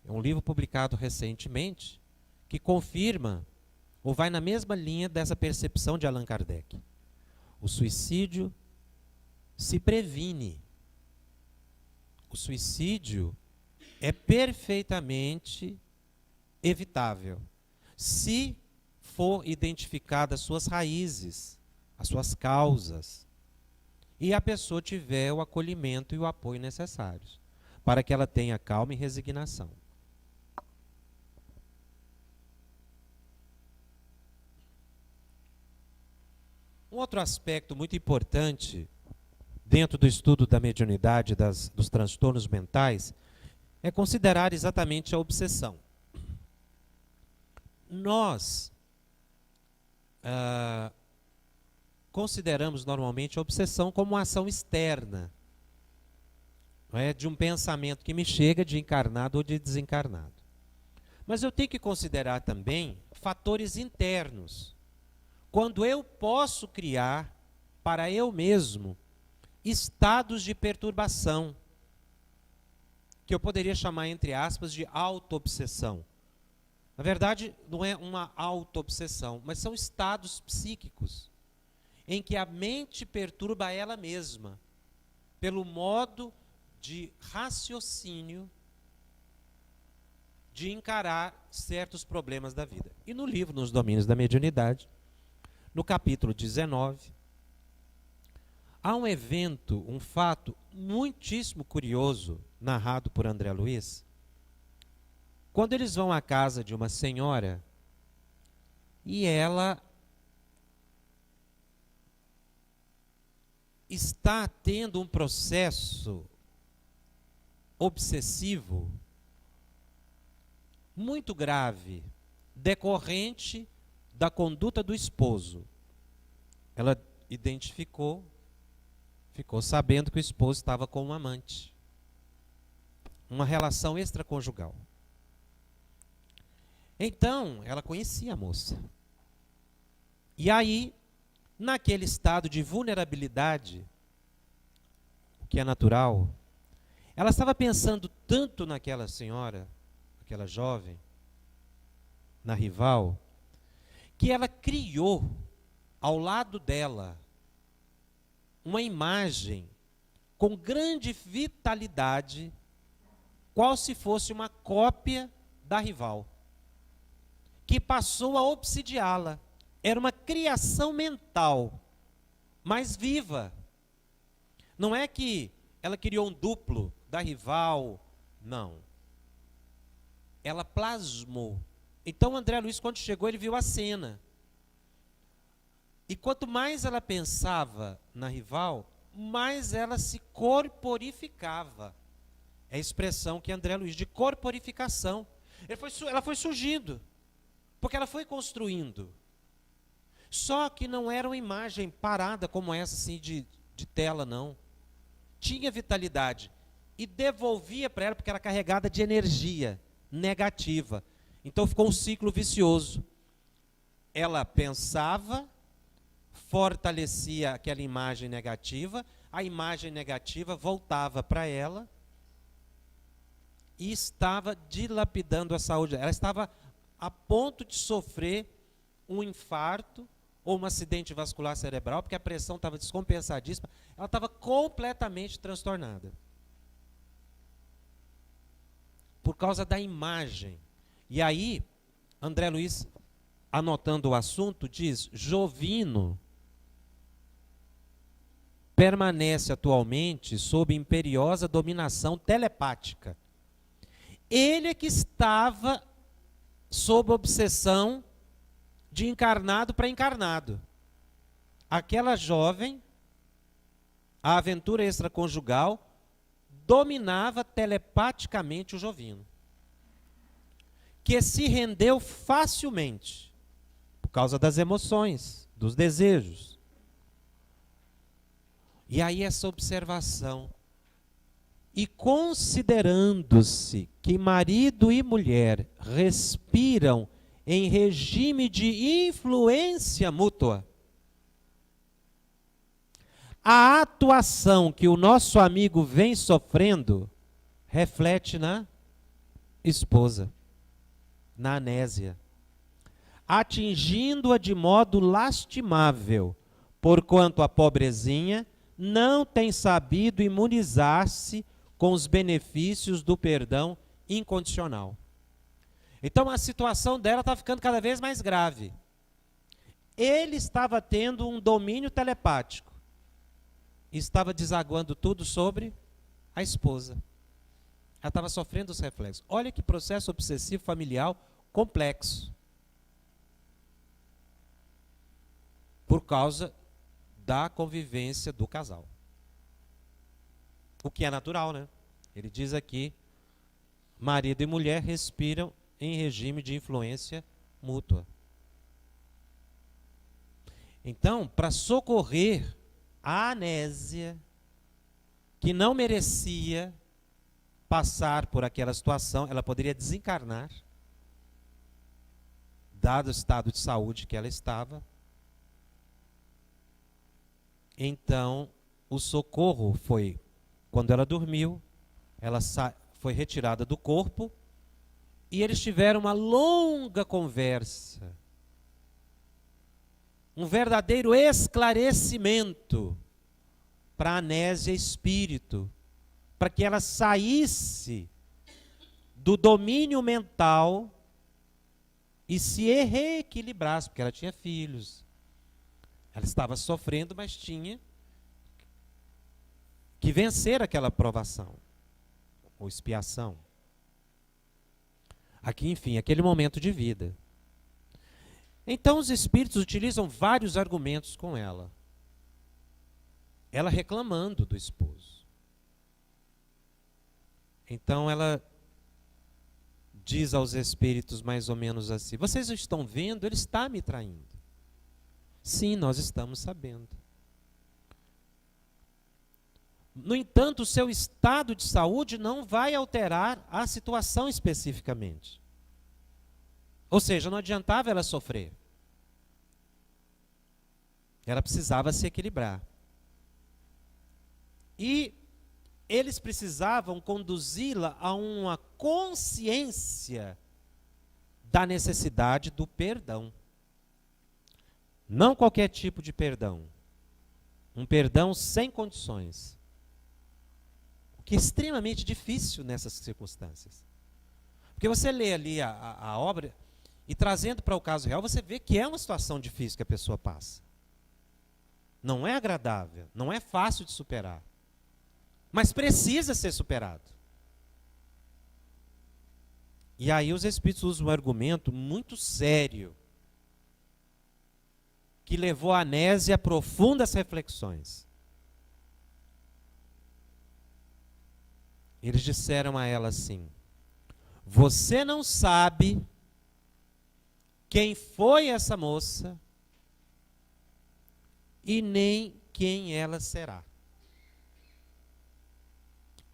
É um livro publicado recentemente que confirma ou vai na mesma linha dessa percepção de Allan Kardec. O suicídio se previne. O suicídio é perfeitamente evitável, se for identificadas as suas raízes, as suas causas, e a pessoa tiver o acolhimento e o apoio necessários, para que ela tenha calma e resignação. Um outro aspecto muito importante dentro do estudo da mediunidade, dos transtornos mentais, é considerar exatamente a obsessão. Nós consideramos normalmente a obsessão como uma ação externa, não é? De um pensamento que me chega de encarnado ou de desencarnado. Mas eu tenho que considerar também fatores internos. Quando eu posso criar para eu mesmo estados de perturbação, que eu poderia chamar, entre aspas, de auto-obsessão. Na verdade, não é uma auto-obsessão, mas são estados psíquicos em que a mente perturba ela mesma, pelo modo de raciocínio de encarar certos problemas da vida. E no livro Nos Domínios da Mediunidade, no capítulo 19, há um evento, um fato muitíssimo curioso, narrado por André Luiz, quando eles vão à casa de uma senhora e ela está tendo um processo obsessivo muito grave, decorrente da conduta do esposo. Ela identificou, ficou sabendo que o esposo estava com um amante. Uma relação extraconjugal. Então, ela conhecia a moça. E aí, naquele estado de vulnerabilidade, o que é natural, ela estava pensando tanto naquela senhora, aquela jovem, na rival, que ela criou ao lado dela uma imagem com grande vitalidade, qual se fosse uma cópia da rival, que passou a obsidiá-la. Era uma criação mental, mas viva. Não é que ela criou um duplo da rival. Não. Ela plasmou. Então, André Luiz, quando chegou, ele viu a cena. E quanto mais ela pensava na rival, mais ela se corporificava. É a expressão que André Luiz, de corporificação. Ela foi surgindo, porque ela foi construindo. Só que não era uma imagem parada como essa, assim, de tela, não. Tinha vitalidade. E devolvia para ela, porque era carregada de energia negativa. Então ficou um ciclo vicioso. Ela pensava, fortalecia aquela imagem negativa, a imagem negativa voltava para ela e estava dilapidando a saúde. Ela estava a ponto de sofrer um infarto ou um acidente vascular cerebral, porque a pressão estava descompensadíssima. Ela estava completamente transtornada. Por causa da imagem. E aí, André Luiz, anotando o assunto, diz: Jovino permanece atualmente sob imperiosa dominação telepática. Ele é que estava sob obsessão de encarnado para encarnado. Aquela jovem, a aventura extraconjugal, dominava telepaticamente o Jovino, que se rendeu facilmente, por causa das emoções, dos desejos. E aí essa observação. E considerando-se que marido e mulher respiram em regime de influência mútua, a atuação que o nosso amigo vem sofrendo reflete na esposa, na Anésia, atingindo-a de modo lastimável, porquanto a pobrezinha não tem sabido imunizar-se com os benefícios do perdão incondicional. Então a situação dela está ficando cada vez mais grave. Ele estava tendo um domínio telepático. Estava desaguando tudo sobre a esposa. Ela estava sofrendo os reflexos. Olha que processo obsessivo familiar complexo. Por causa da convivência do casal. O que é natural, né? Ele diz aqui, marido e mulher respiram em regime de influência mútua. Então, para socorrer a Anésia, que não merecia passar por aquela situação, ela poderia desencarnar, dado o estado de saúde que ela estava. Então, o socorro foi, quando ela dormiu, ela foi retirada do corpo, e eles tiveram uma longa conversa. Um verdadeiro esclarecimento para a Anésia espírito, para que ela saísse do domínio mental e se reequilibrasse, porque ela tinha filhos. Ela estava sofrendo, mas tinha que vencer aquela provação, ou expiação. Aqui, enfim, aquele momento de vida. Então os espíritos utilizam vários argumentos com ela. Ela reclamando do esposo. Então ela diz aos espíritos mais ou menos assim: vocês estão vendo, ele está me traindo. Sim, nós estamos sabendo. No entanto, o seu estado de saúde não vai alterar a situação especificamente. Ou seja, não adiantava ela sofrer. Ela precisava se equilibrar. E eles precisavam conduzi-la a uma consciência da necessidade do perdão. Não qualquer tipo de perdão. Um perdão sem condições. O que é extremamente difícil nessas circunstâncias. Porque você lê ali a obra e trazendo para o caso real, você vê que é uma situação difícil que a pessoa passa. Não é agradável, não é fácil de superar. mas precisa ser superado. E aí os espíritos usam um argumento muito sério, que levou a Anésia a profundas reflexões. Eles disseram a ela assim: você não sabe quem foi essa moça e nem quem ela será.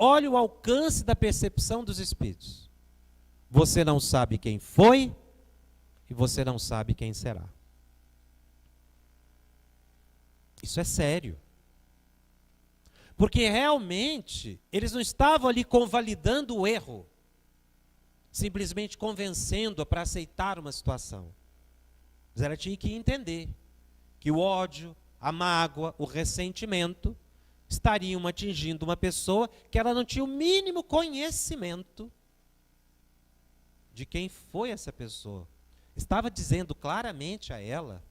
Olha o alcance da percepção dos espíritos. Você não sabe quem foi e você não sabe quem será. Isso é sério. Porque realmente eles não estavam ali convalidando o erro, simplesmente convencendo-a para aceitar uma situação. Mas ela tinha que entender que o ódio, a mágoa, o ressentimento estariam atingindo uma pessoa que ela não tinha o mínimo conhecimento de quem foi essa pessoa. Estava dizendo claramente a ela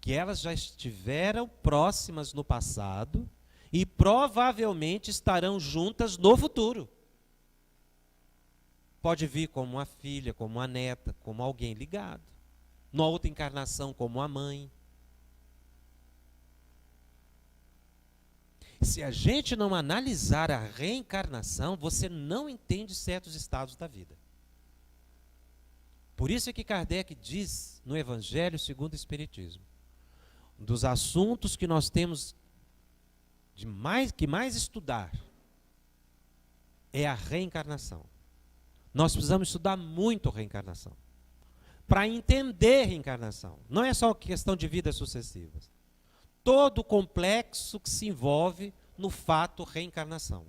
que elas já estiveram próximas no passado e provavelmente estarão juntas no futuro. Pode vir como uma filha, como uma neta, como alguém ligado. Numa outra encarnação, como a mãe. Se a gente não analisar a reencarnação, você não entende certos estados da vida. Por isso é que Kardec diz no Evangelho segundo o Espiritismo, dos assuntos que nós temos que mais estudar é a reencarnação. Nós precisamos estudar muito a reencarnação para entender a reencarnação. Não é só questão de vidas sucessivas. Todo o complexo que se envolve no fato reencarnação.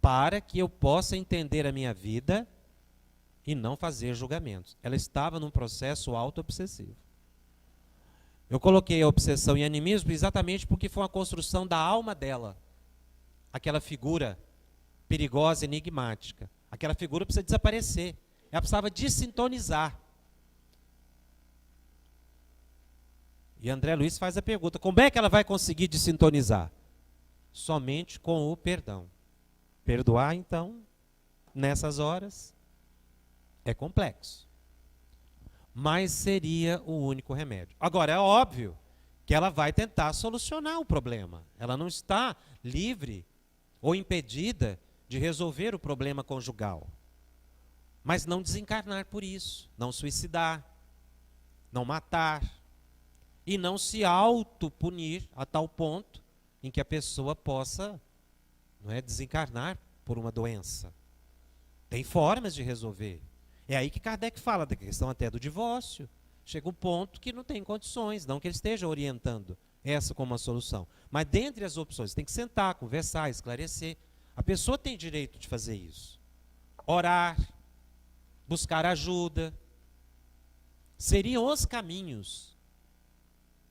Para que eu possa entender a minha vida e não fazer julgamentos. Ela estava num processo auto-obsessivo. Eu coloquei a obsessão e animismo exatamente porque foi uma construção da alma dela. Aquela figura perigosa, enigmática. Aquela figura precisa desaparecer. Ela precisava desintonizar. E André Luiz faz a pergunta: como é que ela vai conseguir desintonizar? Somente com o perdão. Perdoar, então, nessas horas, é complexo. Mas seria o único remédio. Agora, é óbvio que ela vai tentar solucionar o problema. Ela não está livre ou impedida de resolver o problema conjugal. Mas não desencarnar por isso, não suicidar, não matar e não se autopunir a tal ponto em que a pessoa possa, não é, desencarnar por uma doença. Tem formas de resolver. É aí que Kardec fala da questão até do divórcio. Chega um ponto que não tem condições, não que ele esteja orientando essa como uma solução. Mas dentre as opções, tem que sentar, conversar, esclarecer. A pessoa tem direito de fazer isso. Orar, buscar ajuda. Seriam os caminhos,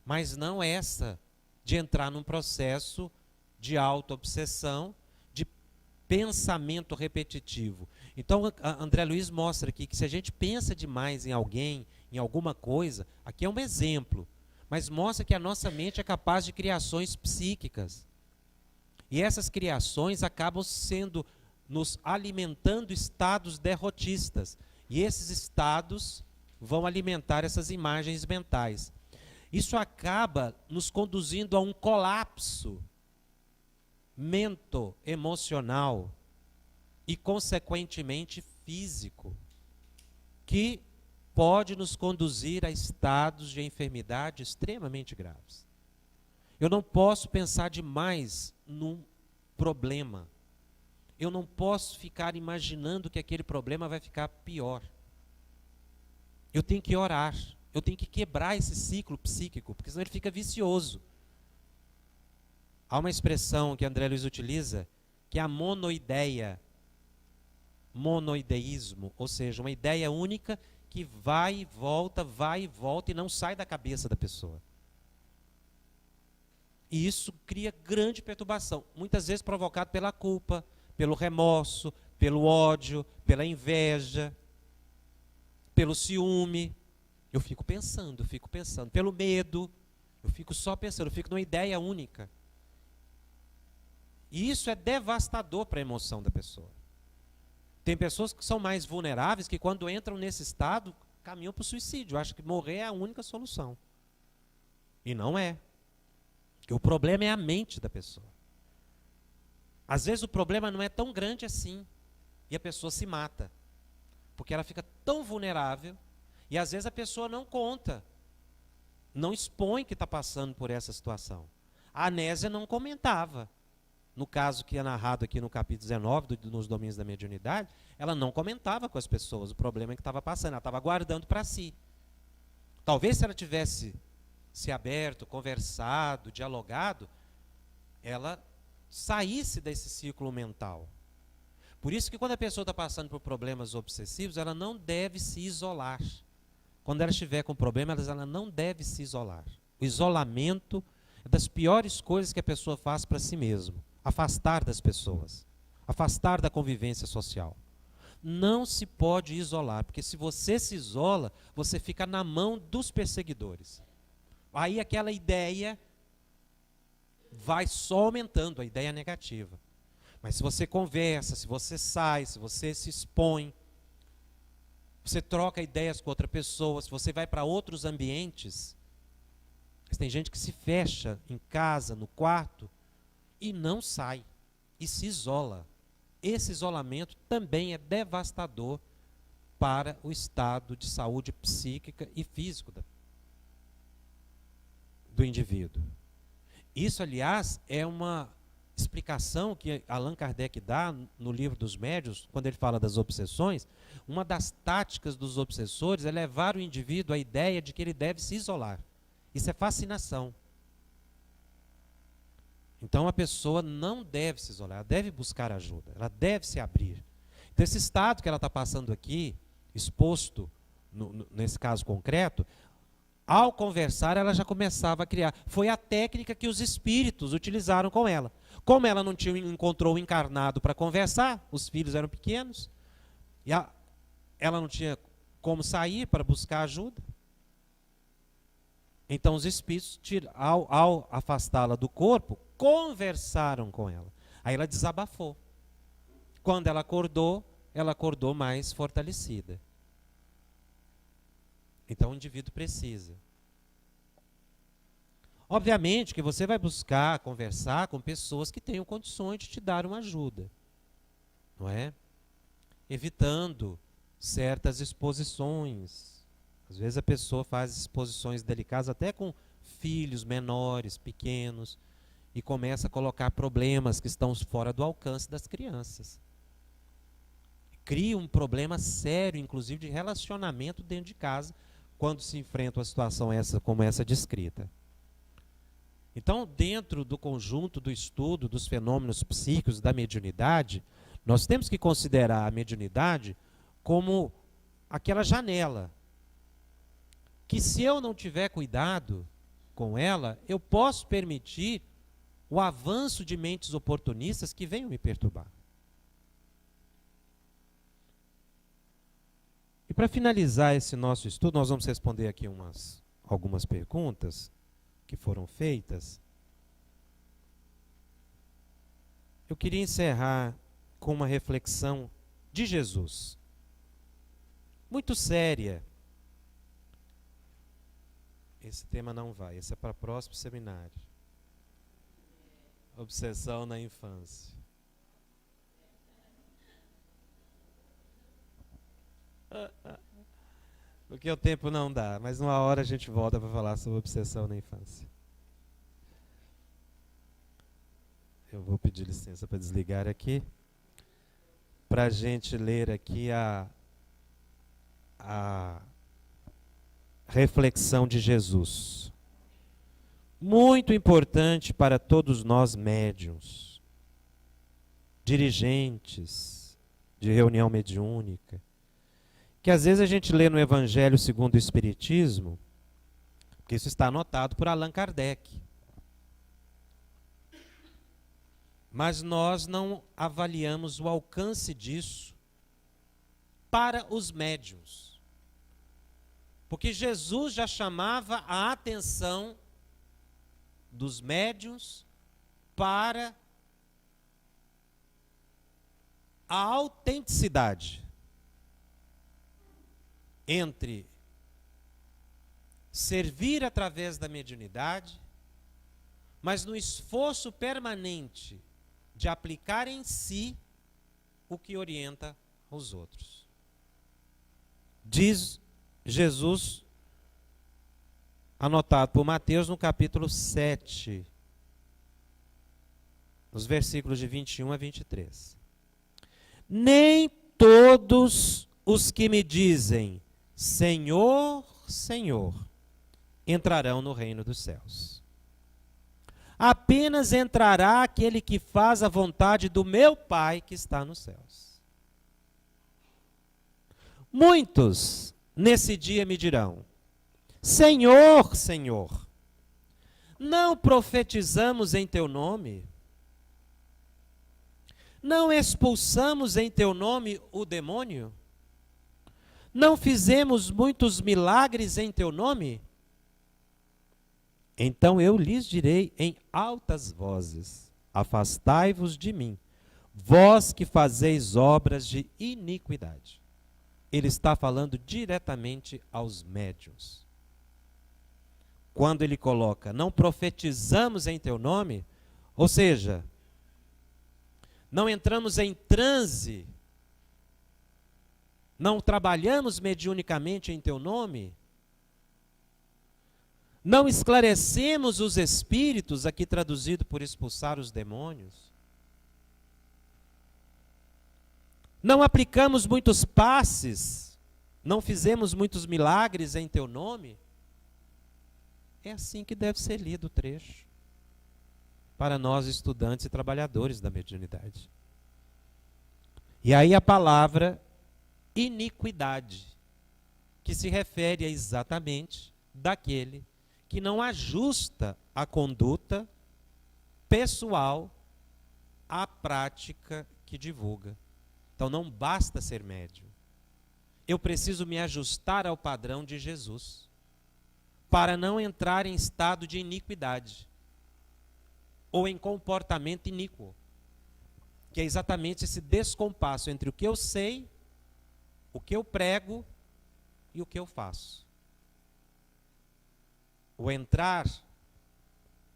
mas não essa de entrar num processo de auto-obsessão, de pensamento repetitivo. Então, André Luiz mostra aqui que se a gente pensa demais em alguém, em alguma coisa, aqui é um exemplo, mas mostra que a nossa mente é capaz de criações psíquicas. E essas criações acabam nos alimentando estados derrotistas. E esses estados vão alimentar essas imagens mentais. Isso acaba nos conduzindo a um colapso mento-emocional e, consequentemente, físico, que pode nos conduzir a estados de enfermidade extremamente graves. Eu não posso pensar demais num problema. Eu não posso ficar imaginando que aquele problema vai ficar pior. Eu tenho que orar. Eu tenho que quebrar esse ciclo psíquico, porque senão ele fica vicioso. Há uma expressão que André Luiz utiliza, que é a monoideia. Monoideísmo, ou seja, uma ideia única que vai e volta e não sai da cabeça da pessoa. E isso cria grande perturbação, muitas vezes provocado pela culpa, pelo remorso, pelo ódio, pela inveja, pelo ciúme. Eu fico pensando, pelo medo, eu fico só pensando, eu fico numa ideia única. E isso é devastador para a emoção da pessoa. Tem pessoas que são mais vulneráveis que quando entram nesse estado caminham para o suicídio. Acham que morrer é a única solução. E não é. Porque o problema é a mente da pessoa. Às vezes o problema não é tão grande assim. E a pessoa se mata. Porque ela fica tão vulnerável. E às vezes a pessoa não conta. Não expõe que está passando por essa situação. A Anésia não comentava. No caso que é narrado aqui no capítulo 19, nos domínios da mediunidade, ela não comentava com as pessoas o problema que estava passando. Ela estava guardando para si. Talvez se ela tivesse se aberto, conversado, dialogado, ela saísse desse ciclo mental. Por isso que quando a pessoa está passando por problemas obsessivos, ela não deve se isolar. Quando ela estiver com problemas, ela não deve se isolar. O isolamento é das piores coisas que a pessoa faz para si mesma. Afastar das pessoas. Afastar da convivência social. Não se pode isolar, porque se você se isola, você fica na mão dos perseguidores. Aí aquela ideia vai só aumentando, a ideia negativa. Mas se você conversa, se você sai, se você se expõe, você troca ideias com outra pessoa, se você vai para outros ambientes, tem gente que se fecha em casa, no quarto, e não sai, e se isola. Esse isolamento também é devastador para o estado de saúde psíquica e físico do indivíduo. Isso, aliás, é uma explicação que Allan Kardec dá no livro dos Médiuns, quando ele fala das obsessões. Uma das táticas dos obsessores é levar o indivíduo à ideia de que ele deve se isolar. Isso é fascinação. Então a pessoa não deve se isolar, ela deve buscar ajuda, ela deve se abrir. Então esse estado que ela está passando aqui, exposto nesse caso concreto, ao conversar ela já começava a criar. Foi a técnica que os espíritos utilizaram com ela. Como ela não encontrou o encarnado para conversar, os filhos eram pequenos, e ela não tinha como sair para buscar ajuda. Então os espíritos, ao afastá-la do corpo, conversaram com ela. Aí ela desabafou. Quando ela acordou mais fortalecida. Então o indivíduo precisa. Obviamente que você vai buscar conversar com pessoas que tenham condições de te dar uma ajuda. Não é? Evitando certas exposições. Às vezes a pessoa faz exposições delicadas até com filhos menores, pequenos, e começa a colocar problemas que estão fora do alcance das crianças. Cria um problema sério, inclusive de relacionamento dentro de casa, quando se enfrenta uma situação como essa descrita. Então, dentro do conjunto do estudo dos fenômenos psíquicos da mediunidade, nós temos que considerar a mediunidade como aquela janela que, se eu não tiver cuidado com ela, eu posso permitir o avanço de mentes oportunistas que venham me perturbar. E para finalizar esse nosso estudo, nós vamos responder aqui algumas perguntas que foram feitas. Eu queria encerrar com uma reflexão de Jesus, muito séria. Esse tema não vai, esse é para o próximo seminário. Obsessão na infância. Porque o tempo não dá, mas numa hora a gente volta para falar sobre obsessão na infância. Eu vou pedir licença para desligar aqui, para a gente ler aqui a reflexão de Jesus. Muito importante para todos nós médiuns, dirigentes de reunião mediúnica, que às vezes a gente lê no Evangelho segundo o Espiritismo, porque isso está anotado por Allan Kardec. Mas nós não avaliamos o alcance disso para os médiuns. Porque Jesus já chamava a atenção dos médiuns para a autenticidade entre servir através da mediunidade, mas no esforço permanente de aplicar em si o que orienta os outros. Diz Jesus, anotado por Mateus no capítulo 7, nos versículos de 21 a 23. Nem todos os que me dizem, Senhor, Senhor, entrarão no reino dos céus. Apenas entrará aquele que faz a vontade do meu Pai que está nos céus. Muitos nesse dia me dirão, Senhor, Senhor, não profetizamos em teu nome? Não expulsamos em teu nome o demônio? Não fizemos muitos milagres em teu nome? Então eu lhes direi em altas vozes, afastai-vos de mim, vós que fazeis obras de iniquidade. Ele está falando diretamente aos médiuns. Quando ele coloca, não profetizamos em teu nome, ou seja, não entramos em transe, não trabalhamos mediunicamente em teu nome, não esclarecemos os espíritos, aqui traduzido por expulsar os demônios, não aplicamos muitos passes, não fizemos muitos milagres em teu nome. É assim que deve ser lido o trecho para nós estudantes e trabalhadores da mediunidade. E aí a palavra iniquidade, que se refere exatamente daquele que não ajusta a conduta pessoal à prática que divulga. Então não basta ser médium. Eu preciso me ajustar ao padrão de Jesus, para não entrar em estado de iniquidade, ou em comportamento iníquo, que é exatamente esse descompasso entre o que eu sei, o que eu prego e o que eu faço. O entrar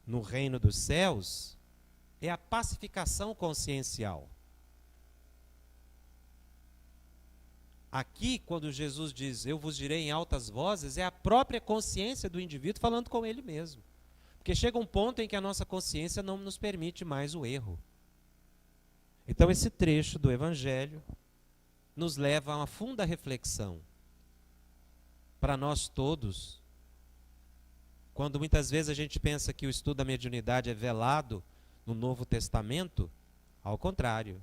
no reino dos céus é a pacificação consciencial. Aqui, quando Jesus diz, eu vos direi em altas vozes, é a própria consciência do indivíduo falando com ele mesmo. Porque chega um ponto em que a nossa consciência não nos permite mais o erro. Então esse trecho do Evangelho nos leva a uma funda reflexão para nós todos. Quando muitas vezes a gente pensa que o estudo da mediunidade é velado no Novo Testamento, ao contrário.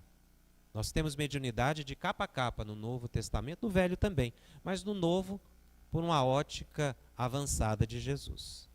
Nós temos mediunidade de capa a capa no Novo Testamento, no Velho também, mas no Novo, por uma ótica avançada de Jesus.